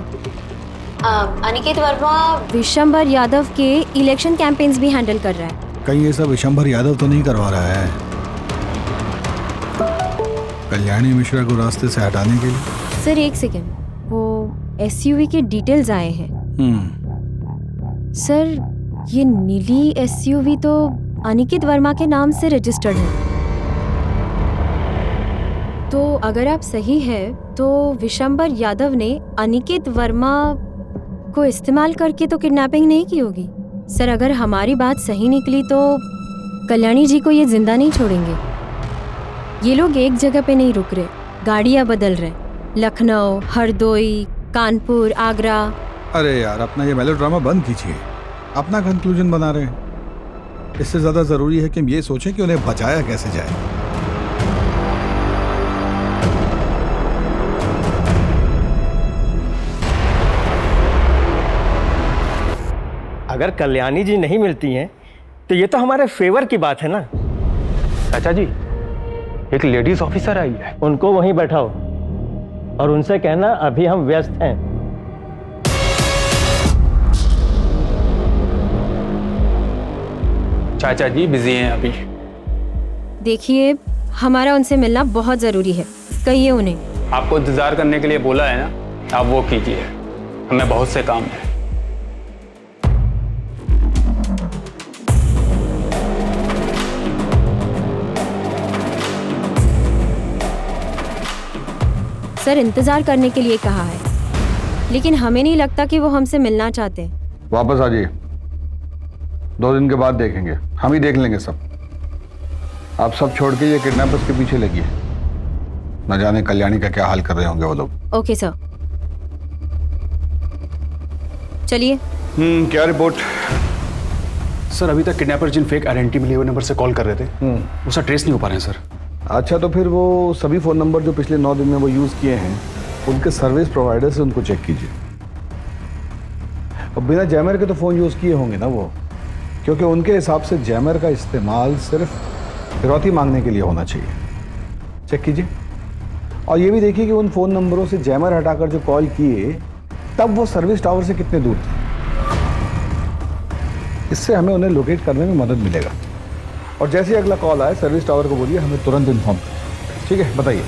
अनिकेत वर्मा विशंबर यादव के इलेक्शन कैंपेन्स भी हैंडल कर रहा है। कहीं ये सब विशंबर यादव तो नहीं करवा रहा है कल्याणी मिश्रा को रास्ते से हटाने के लिए? सर एक सेकेंड, वो एसयूवी के डिटेल्स आए हैं। सर, ये नीली एसयूवी तो अनिकेत वर्मा के नाम से रजिस्टर्ड है। तो अगर आप सही है तो विशंबर यादव ने अनिकेत वर्मा को इस्तेमाल करके तो किडनैपिंग नहीं की होगी। सर, अगर हमारी बात सही निकली तो कल्याणी जी को ये जिंदा नहीं छोड़ेंगे। ये लोग एक जगह पे नहीं रुक रहे, गाड़ियाँ बदल रहे। लखनऊ, हरदोई, कानपुर, आगरा। अरे यार, अपना ये मेलोड्रामा बंद कीजिए। अपना कंक्लूजन बना रहे हैं। इससे ज्यादा जरूरी है कि हम ये सोचें कि उन्हें बचाया कैसे जाए। अगर कल्याणी जी नहीं मिलती हैं तो ये तो हमारे फेवर की बात है ना। चाचा जी, एक लेडीज ऑफिसर आई है। उनको वहीं बैठाओ और उनसे कहना अभी हम व्यस्त हैं। चाचा जी बिजी हैं अभी। देखिए, हमारा उनसे मिलना बहुत जरूरी है, कहिए उन्हें। आपको इंतजार करने के लिए बोला है ना, आप वो कीजिए। हमें बहुत से काम है। सर, इंतजार करने के लिए कहा है, लेकिन हमें नहीं लगता कि वो हमसे मिलना चाहते हैं। वापस आ जाइए, 2 दिन के बाद देखेंगे। हम ही देख लेंगे सब। आप सब छोड़ के ये किडनैपर्स के पीछे लगी है। न जाने कल्याणी का क्या हाल कर रहे होंगे वो लोग। ओके सर, चलिए। क्या रिपोर्ट? सर अभी तक किडनैपर जिन फेक आइडेंटिटी मिली हुए नंबर से कॉल कर रहे थे वो सर ट्रेस नहीं हो पा रहे हैं सर। अच्छा, तो फिर वो सभी फ़ोन नंबर जो पिछले 9 दिन में वो यूज़ किए हैं उनके सर्विस प्रोवाइडर से उनको चेक कीजिए। अब बिना जैमर के तो फ़ोन यूज़ किए होंगे ना वो, क्योंकि उनके हिसाब से जैमर का इस्तेमाल सिर्फ फिरौती मांगने के लिए होना चाहिए। चेक कीजिए और ये भी देखिए कि उन फ़ोन नंबरों से जैमर हटाकर जो कॉल किए तब वो सर्विस टावर से कितने दूर थे। इससे हमें उन्हें लोकेट करने में मदद मिलेगा। और जैसे ही अगला कॉल आए सर्विस टावर को बोलिए हमें तुरंत इन्फॉर्म करें। ठीक है, बताइए।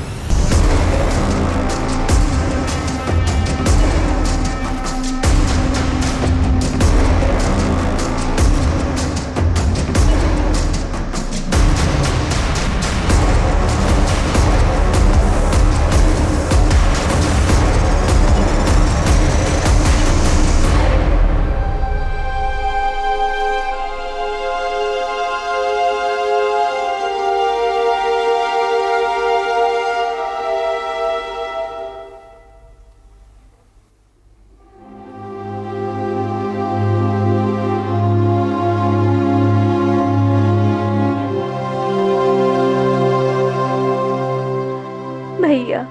भैया,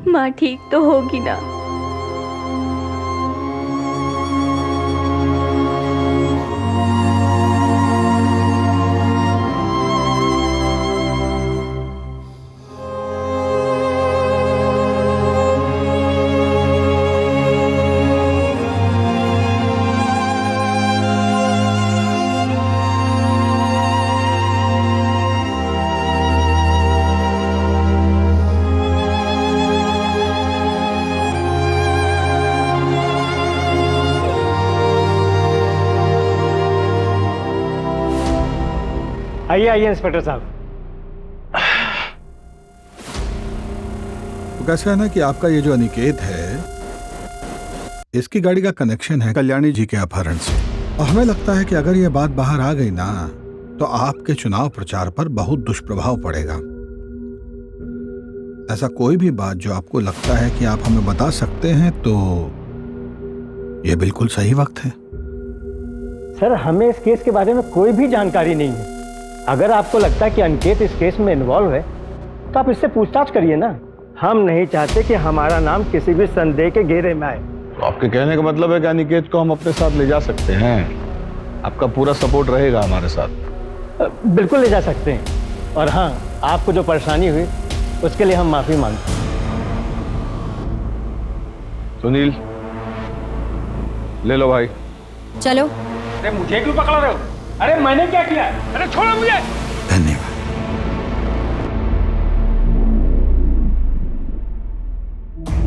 माँ ठीक तो होगी ना? आइए आइए इंस्पेक्टर साहब। तो कैसा है ना कि आपका ये जो अनिकेत है इसकी गाड़ी का कनेक्शन है कल्याणी जी के अपहरण से, और हमें लगता है कि अगर ये बात बाहर आ गई ना तो आपके चुनाव प्रचार पर बहुत दुष्प्रभाव पड़ेगा। ऐसा कोई भी बात जो आपको लगता है कि आप हमें बता सकते हैं तो ये बिल्कुल सही वक्त है। सर हमें इस केस के बारे में कोई भी जानकारी नहीं है। अगर आपको लगता है कि अनिकेत इस केस में इन्वॉल्व है तो आप इससे पूछताछ करिए ना। हम नहीं चाहते कि हमारा नाम किसी भी संदेह के घेरे में आए। तो आपके कहने का मतलब है कि अनिकेत को हम अपने साथ ले जा सकते हैं? आपका पूरा सपोर्ट रहेगा हमारे साथ? बिल्कुल ले जा सकते हैं। और हाँ, आपको जो परेशानी हुई उसके लिए हम माफी मांगते हैं। सुनील, ले लो भाई। चलो। अरे मुझे क्यों पकड़ा रहे हो? अरे मैंने क्या किया? अरे छोड़ो मुझे। धन्यवाद।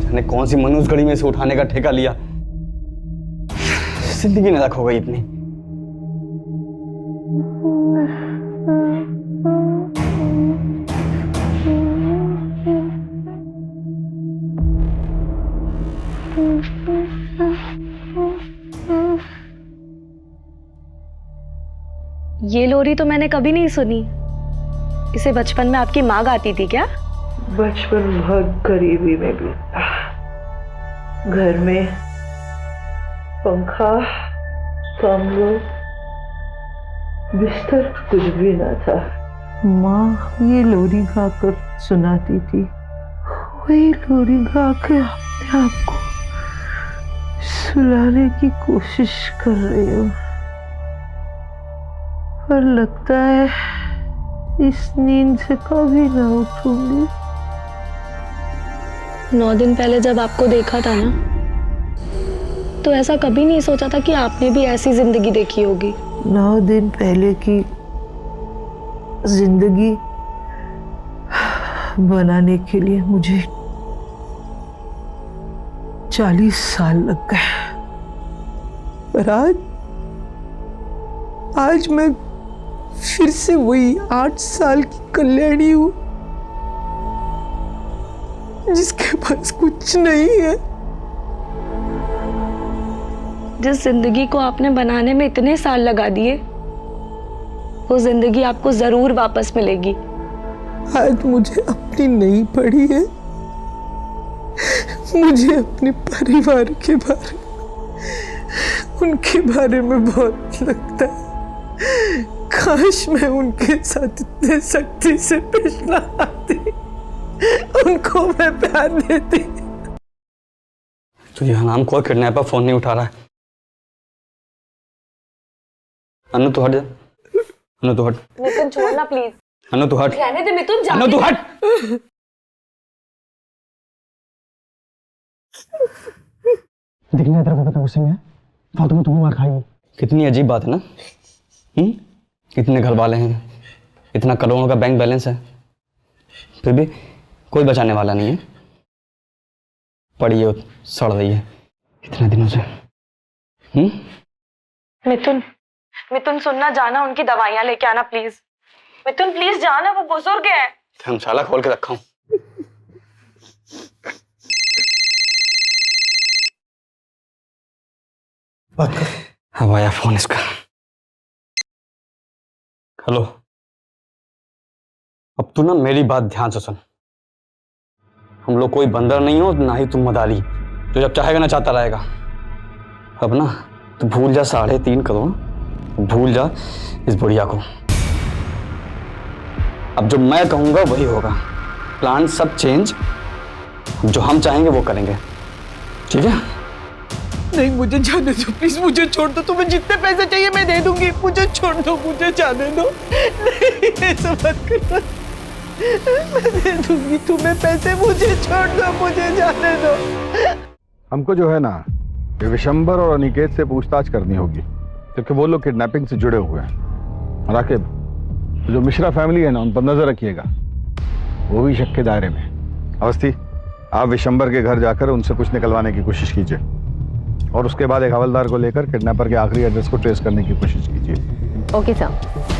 जाने कौन सी मनुष्य घड़ी में से उठाने का ठेका लिया। जिंदगी नरक हो गई इतनी। ये लोरी तो मैंने कभी नहीं सुनी। इसे बचपन में आपकी माँ गाती थी क्या? बचपन बहुत गरीबी में बीता। घर में पंखा, कमरा, बिस्तर कुछ भी न था। माँ ये लोरी गाकर सुनाती थी। वही लोरी गाकर अपने आप को सुलाने की कोशिश कर रही हूँ, पर लगता है इस नींद से कभी ना उठूंगी। 9 दिन पहले जब आपको देखा था ना तो ऐसा कभी नहीं सोचा था कि आपने भी ऐसी जिंदगी देखी होगी। 9 दिन पहले की जिंदगी बनाने के लिए मुझे 40 साल लग गए, पर आज मैं फिर से वही 8 साल की कल्याणी हूं जिसके पास कुछ नहीं है। जिस जिंदगी को आपने बनाने में इतने साल लगा दिए वो जिंदगी आपको जरूर वापस मिलेगी। आज मुझे अपनी नहीं पड़ी है, मुझे अपने परिवार के बारे उनके बारे में बहुत लगता है। काश मैं उनके साथ इतने सख्ती से पेश न आती, उनको मैं प्यार देती। तो यह नाम कोई किडनैपर फोन नहीं उठा रहा है। अनु तू हट जा, अनु तू हट। मिथुन छोड़ना प्लीज। अनु तू हट। रहने दे मिथुन, जाने अनु तू दे। हट। दिखने तेरे को पता गुस्से में फालतू में तुम्हें मार खाएगी। कितनी अजीब बात है ना। इतने घर वाले हैं, इतना करोड़ों का बैंक बैलेंस है, फिर भी कोई बचाने वाला नहीं है। पड़ी है, सड़ रही है इतने दिनों से। मिथुन, मिथुन सुनना, जाना उनकी दवाइयां लेके आना प्लीज। मिथुन प्लीज जाना, वो बुजुर्ग है। धर्मशाला खोल के रखा हूं। अब आया फोन इसका। हेलो, अब तू ना मेरी बात ध्यान से सुन। हम लोग कोई बंदर नहीं हो, ना ही तुम मदारी जो जब चाहेगा ना चाहता रहेगा। अब ना तू भूल जा 3.5 करोड़, भूल जा इस बुढ़िया को। अब जो मैं कहूंगा वही होगा। प्लान सब चेंज, जो हम चाहेंगे वो करेंगे, ठीक है? नहीं, मुझे जाने दो प्लीज, मुझे छोड़ दो। तुम्हें जितने पैसे चाहिए मैं दे दूंगी, मुझे छोड़ दो, मुझे जाने दो। नहीं, ऐसा मत करो, मैं दे दूंगी तुम्हें पैसे, मुझे छोड़ दो, मुझे जाने दो। हमको जो है ना, ये विशंबर और अनिकेत से पूछताछ करनी होगी, क्योंकि वो लोग किडनैपिंग से जुड़े हुए हैं। राकिब, जो मिश्रा फैमिली है ना, उन पर नजर रखिएगा, वो भी शक के दायरे में। अवस्थी, आप विशंबर के घर जाकर उनसे कुछ निकलवाने की कोशिश कीजिए, और उसके बाद एक हवलदार को लेकर किडनैपर के आखिरी एड्रेस को ट्रेस करने की कोशिश कीजिए। Okay sir.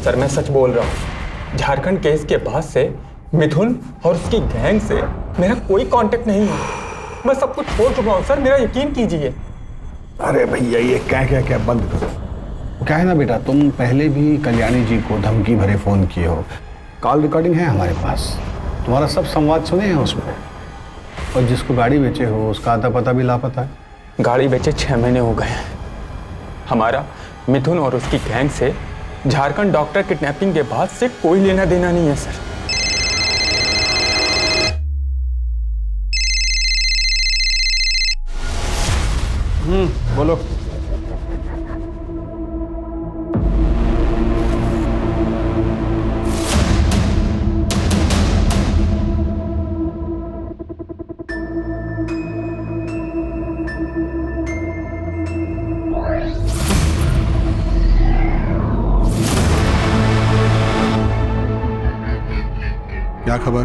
सर मैं सच बोल रहा हूँ, झारखंड केस के बाद से मिथुन और उसकी गैंग से मेरा कोई कांटेक्ट नहीं है। मैं सब कुछ छोड़ चुका हूँ सर, मेरा यकीन कीजिए। अरे भैया, ये क्या बंद करो। क्या है ना बेटा, तुम पहले भी कल्याणी जी को धमकी भरे फोन किए हो। कॉल रिकॉर्डिंग है हमारे पास, तुम्हारा सब संवाद सुने हैं उसमें। और जिसको गाड़ी बेचे हो उसका आता पता भी लापता है। गाड़ी बेचे 6 महीने हो गए हैं। हमारा मिथुन और उसकी गैंग से झारखंड डॉक्टर किडनैपिंग के बाद से कोई लेना देना नहीं है सर। बोलो। क्या खबर?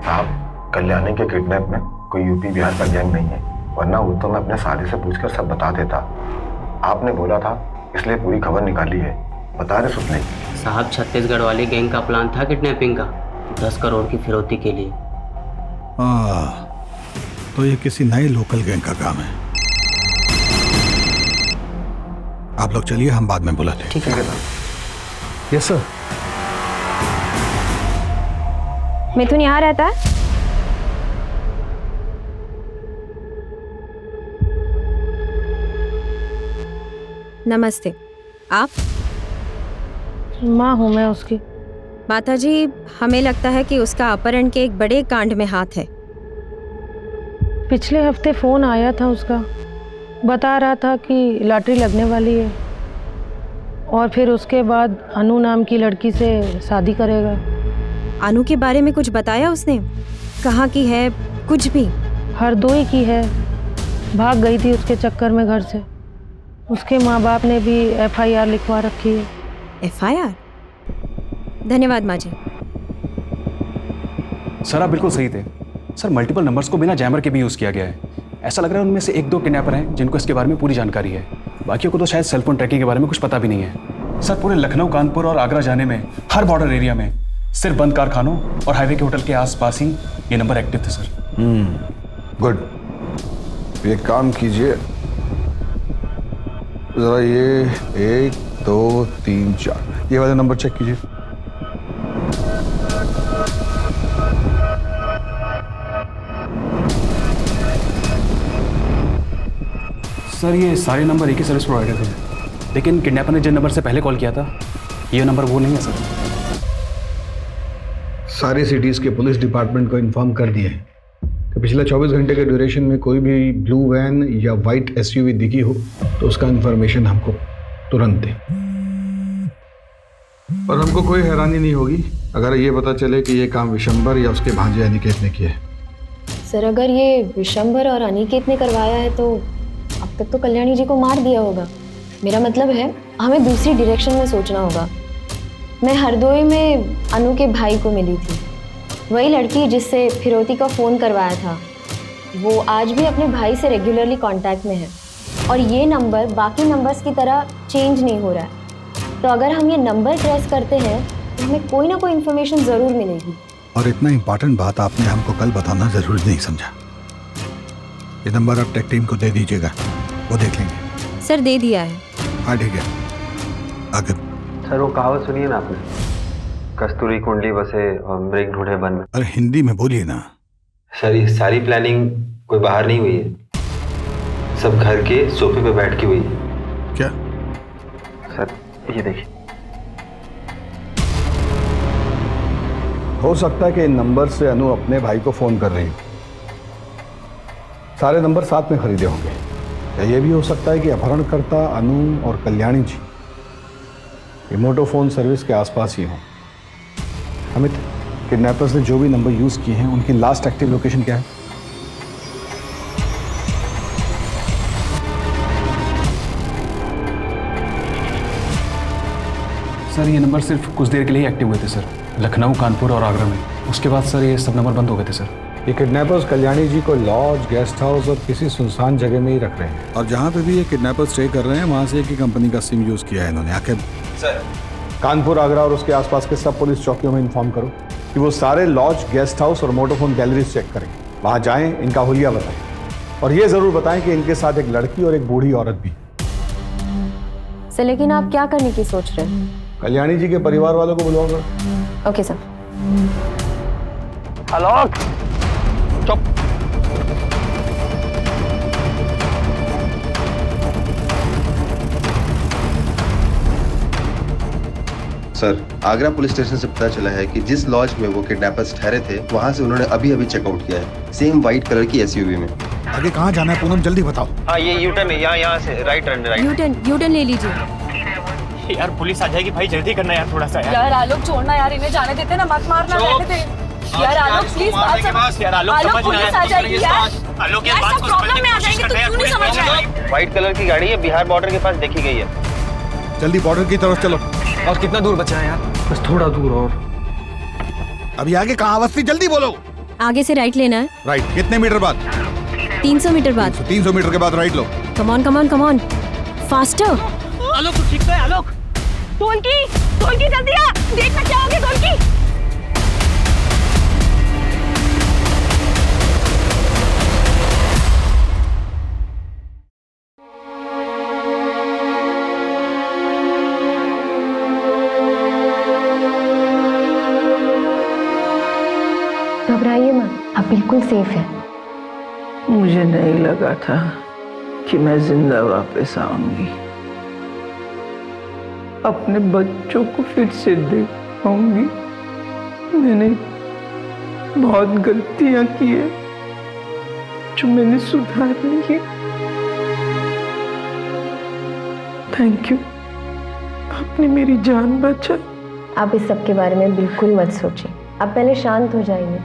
साहब, कल्याणी के किडनैप में कोई यूपी बिहार का गैंग नहीं है, वरना वो तो मैं अपने साथी से पूछकर सब बता देता। आपने बोला था इसलिए पूरी खबर निकाली है। बता रहे सुपने साहब, छत्तीसगढ़ वाली गैंग का प्लान था किडनैपिंग का, 10 करोड़ की फिरौती के लिए। तो ये किसी नए लोकल गैंग का काम है। आप लोग चलिए, हम बाद में बुलाते हैं। ठीक है। Yes sir. मिथुन यहाँ रहता है? नमस्ते, आप? माँ हूँ मैं उसकी। माता जी, हमें लगता है कि उसका अपहरण के एक बड़े कांड में हाथ है। पिछले हफ्ते फोन आया था उसका, बता रहा था कि लॉटरी लगने वाली है और फिर उसके बाद अनु नाम की लड़की से शादी करेगा। अनु के बारे में कुछ बताया उसने? कहाँ की है? कुछ भी? हरदोई की है, भाग गई थी उसके चक्कर में घर से। उसके माँ बाप ने भी FIR लिखवा रखी है। FIR? धन्यवाद माँ जी। सर आप बिल्कुल सही थे सर, मल्टीपल नंबर्स को बिना जैमर के भी यूज़ किया गया है। ऐसा लग रहा है उनमें से 1-2 किडनैपर हैं जिनको इसके बारे में पूरी जानकारी है, बाकियों को तो शायद सेलफोन ट्रैकिंग के बारे में कुछ पता भी नहीं है। सर पूरे लखनऊ, कानपुर और आगरा जाने में हर बॉर्डर एरिया में सिर्फ बंद कारखानों और हाईवे के होटल के आसपास ही ये नंबर एक्टिव थे सर। गुड। एक काम कीजिए, जरा ये 1, 2, 3, 4 ये वाले नंबर चेक कीजिए। सर ये सारे नंबर एक ही सर्विस प्रोवाइडर थे, लेकिन किडनैपर ने जिन नंबर से पहले कॉल किया था ये नंबर वो नहीं है सर। सारी सिटीज़ के पुलिस डिपार्टमेंट को इन्फॉर्म कर दिए हैं कि पिछले 24 घंटे के ड्यूरेशन में कोई भी ब्लू वैन या वाइट SUV दिखी हो तो उसका इन्फॉर्मेशन हमको तुरंत दें। और हमको कोई हैरानी नहीं होगी अगर ये पता चले कि ये काम विशंबर या उसके भांजे अनिकेत ने किया है। सर अगर ये विशंबर और अनिकेत ने करवाया है तो अब तक तो कल्याणी जी को मार दिया होगा। मेरा मतलब है हमें दूसरी डायरेक्शन में सोचना होगा। मैं हरदोई में अनु के भाई को मिली थी, वही लड़की जिससे फिरौती का फ़ोन करवाया था। वो आज भी अपने भाई से रेगुलरली कांटेक्ट में है और ये नंबर बाकी नंबर्स की तरह चेंज नहीं हो रहा है। तो अगर हम ये नंबर ट्रेस करते हैं तो हमें कोई ना कोई इन्फॉर्मेशन ज़रूर मिलेगी। और इतना इम्पोर्टेंट बात आपने हमको कल बताना जरूरी नहीं समझा। ये नंबर आप टेक टीम को दे दीजिएगा, वो देख लेंगे। सर दे दिया है। हाँ ठीक है, आगे। सर वो कहावत सुनिए ना आपने, कस्तूरी कुंडली बसे और मृग ढूंढे वन में। अरे हिंदी में बोलिए ना। सर ये सारी प्लानिंग कोई बाहर नहीं हुई है, सब घर के सोफे पे बैठ के हुई है। क्या? सर ये देखिए। हो सकता है कि इन नंबर से अनु अपने भाई को फोन कर रही हो। सारे नंबर साथ में खरीदे होंगे। या ये भी हो सकता है कि अपहरणकर्ता अनु और कल्याणी जी रिमोटो फोन सर्विस के आसपास ही हों। अमित, किडनैपर्स ने जो भी नंबर यूज किए हैं उनकी लास्ट एक्टिव लोकेशन क्या है? सर ये नंबर सिर्फ कुछ देर के लिए एक्टिव हुए थे सर, लखनऊ, कानपुर और आगरा में। उसके बाद सर ये सब नंबर बंद हो गए थे सर। ये किडनैपर्स कल्याणी जी को लॉज, गेस्ट हाउस और किसी सुनसान जगह में ही रख रहे हैं। और जहाँ पे भी ये किडनैपर्स स्टे कर रहे हैं वहाँ से एक ही कंपनी का सिम यूज किया है इन्होंने। आखिर सर कानपुर, आगरा और उसके आसपास के सब पुलिस चौकियों में इन्फॉर्म करो कि वो सारे लॉज, गेस्ट हाउस और मोटोफोन गैलरीज चेक करें। वहाँ जाएं, इनका हुलिया बताएं और ये जरूर बताएं कि इनके साथ एक लड़की और एक बूढ़ी औरत भी। सर लेकिन आप क्या करने की सोच रहे हैं? कल्याणी जी के परिवार वालों को बुलवा करो। Okay sir. हेलो, चुप। सर आगरा पुलिस स्टेशन से पता चला है कि जिस लॉज में वो किडनैपर्स ठहरे थे वहां से उन्होंने अभी अभी चेकआउट किया है, सेम व्हाइट कलर की SUV में। आगे कहाँ जाना है पूनम, जल्दी बताओ। हाँ ये यूटर्न है, यहाँ से राइट टर्न, राइट। यूटर्न ले लीजिए। यार पुलिस आ जाएगी भाई, जल्दी करना यार थोड़ा सा। यार आलोक छोड़ना यार, इन्हें जाने देते ना, मत मारना, रहने दे। यार आलोक प्लीज बात समझ। यार आलोक समझ पुलिस आ जाएगी यार। आलोक यार बात को प्रॉब्लम में आ जाएंगे तो क्यों नहीं समझ रहा है? व्हाइट कलर की गाड़ी है, बिहार बॉर्डर के पास देखी गई है। जल्दी बॉर्डर की तरफ चलो। और कितना दूर बचा है यार? बस थोड़ा दूर और। अभी आगे कहाँ अवस्थी, जल्दी बोलो। आगे से राइट लेना है। राइट कितने मीटर बाद? 300 मीटर बाद। 300 मीटर के बाद राइट लो। Come on come on come on, faster. Alok ठीक तो है आलोक। ढोलकी जल्दी आ, देखना क्या हो गया ढोलकी। घबराइए मत, आप बिल्कुल सेफ है। मुझे नहीं लगा था कि मैं जिंदा वापस आऊंगी, अपने बच्चों को फिर से देख पाऊंगी। मैंने बहुत गलतियां की है जो मैंने सुधारनी है। थैंक यू, आपने मेरी जान बचाई। आप इस सब के बारे में बिल्कुल मत सोचिए, आप पहले शांत हो जाइए।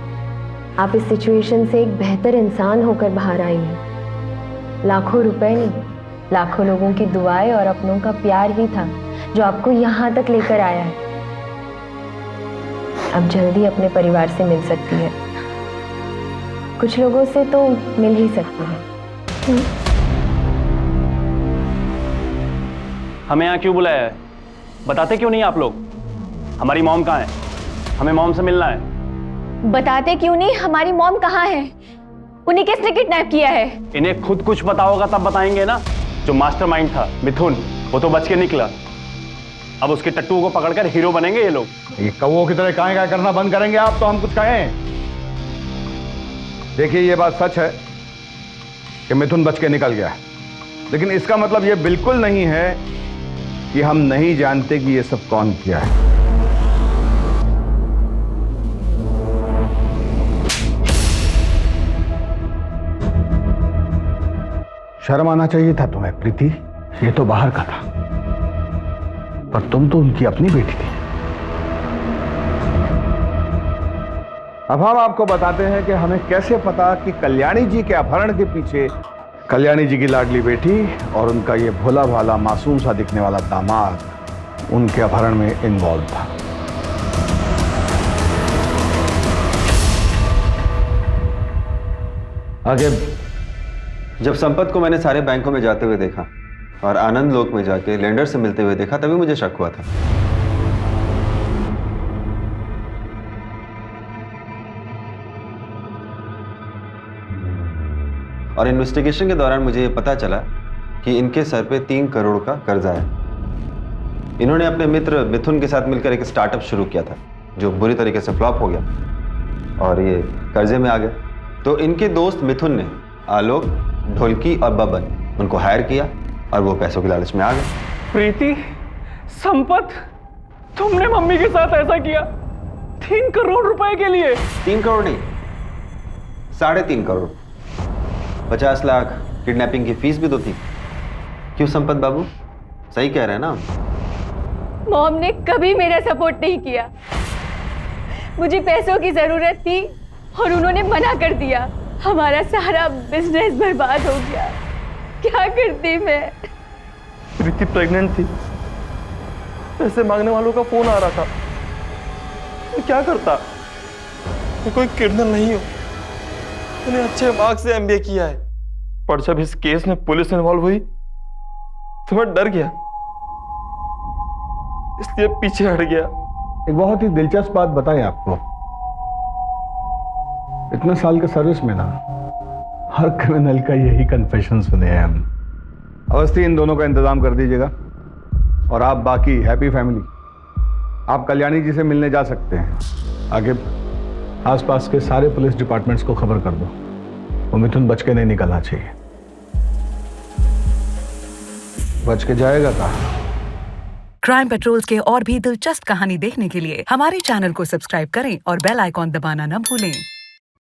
आप इस सिचुएशन से एक बेहतर इंसान होकर बाहर आइए। लाखों रुपए नहीं, लाखों लोगों की दुआएं और अपनों का प्यार ही था जो आपको यहाँ तक लेकर आया है। अब जल्दी अपने परिवार से मिल सकती है, कुछ लोगों से तो मिल ही सकती है। हमें यहाँ क्यों बुलाया है? बताते क्यों नहीं आप लोग? हमारी मॉम कहाँ है? हमें मॉम से मिलना है। बताते क्यों नहीं हमारी मॉम कहाँ है? उन्हें किसने किडनैप किया है? इन्हें खुद कुछ पता होगा तब बताएंगे ना। जो मास्टरमाइंड था मिथुन, वो तो बच के निकला। अब उसके टट्टू को पकड़कर हीरो बनेंगे ये लोग। ये कौवों की तरह काहे काहे करना बंद करेंगे आप, तो हम कुछ कहें। देखिए ये बात सच है कि मिथुन बच के निकल गया, लेकिन इसका मतलब ये बिल्कुल नहीं है कि हम नहीं जानते कि ये सब कौन किया है। शर्म आना चाहिए था तुम्हें प्रीति, ये तो बाहर का था, पर तुम तो उनकी अपनी बेटी थी। अब हम आपको बताते हैं कि हमें कैसे पता कि कल्याणी जी के अपहरण के पीछे कल्याणी जी की लाडली बेटी और उनका ये भोला भाला मासूम सा दिखने वाला दामाद उनके अपहरण में इन्वॉल्व था। आगे जब संपत को मैंने सारे बैंकों में जाते हुए देखा और आनंद लोक में जाके लेंडर से मिलते हुए देखा, तभी मुझे शक हुआ था। और इन्वेस्टिगेशन के दौरान मुझे ये पता चला कि इनके सर पे 3 करोड़ का कर्जा है। इन्होंने अपने मित्र मिथुन के साथ मिलकर एक स्टार्टअप शुरू किया था जो बुरी तरीके से फ्लॉप हो गया और ये कर्जे में आ गए। तो इनके दोस्त मिथुन ने आलोक, ढोलकी और बबन उनको हायर किया और वो पैसों की लालच में आ गए। प्रीति, संपत, तुमने मम्मी के साथ ऐसा किया 3 करोड़ रुपए के लिए? 3 करोड़ नहीं, 3.5 करोड़। 50 लाख किडनैपिंग की फीस भी तो थी। क्यों संपत बाबू, सही कह रहे हैं ना? मॉम ने कभी मेरा सपोर्ट नहीं किया। मुझे पैसों की जरूरत थी और उन्होंने मना कर दिया। हमारा सारा बिजनेस बर्बाद हो गया। क्या करती मैं? प्रीति प्रेग्नेंट थी, पैसे मांगने वालों का फोन आ रहा था। मैं क्या करता? मैं कोई किडनैपर नहीं हूं। मैंने अच्छे मार्क्स से MBA किया है, पर जब इस केस में पुलिस इन्वॉल्व हुई तो मैं डर गया, इसलिए पीछे हट गया। एक बहुत ही दिलचस्प बात बताएं आपको, इतने साल के सर्विस में ना हर क्रिमिनल का यही कन्फेशन सुने हैं हम। अवस्थी, इन दोनों का इंतजाम कर दीजिएगा और आप बाकी हैप्पी फैमिली आप कल्याणी जी से मिलने जा सकते हैं। आगे आसपास के सारे पुलिस डिपार्टमेंट्स को खबर कर दो, वो मिथुन बच के नहीं निकलना चाहिए। बच के जाएगा कहाँ? क्राइम पेट्रोल्स के और भी दिलचस्प कहानी देखने के लिए हमारे चैनल को सब्सक्राइब करें और बेल आइकॉन दबाना न भूलें।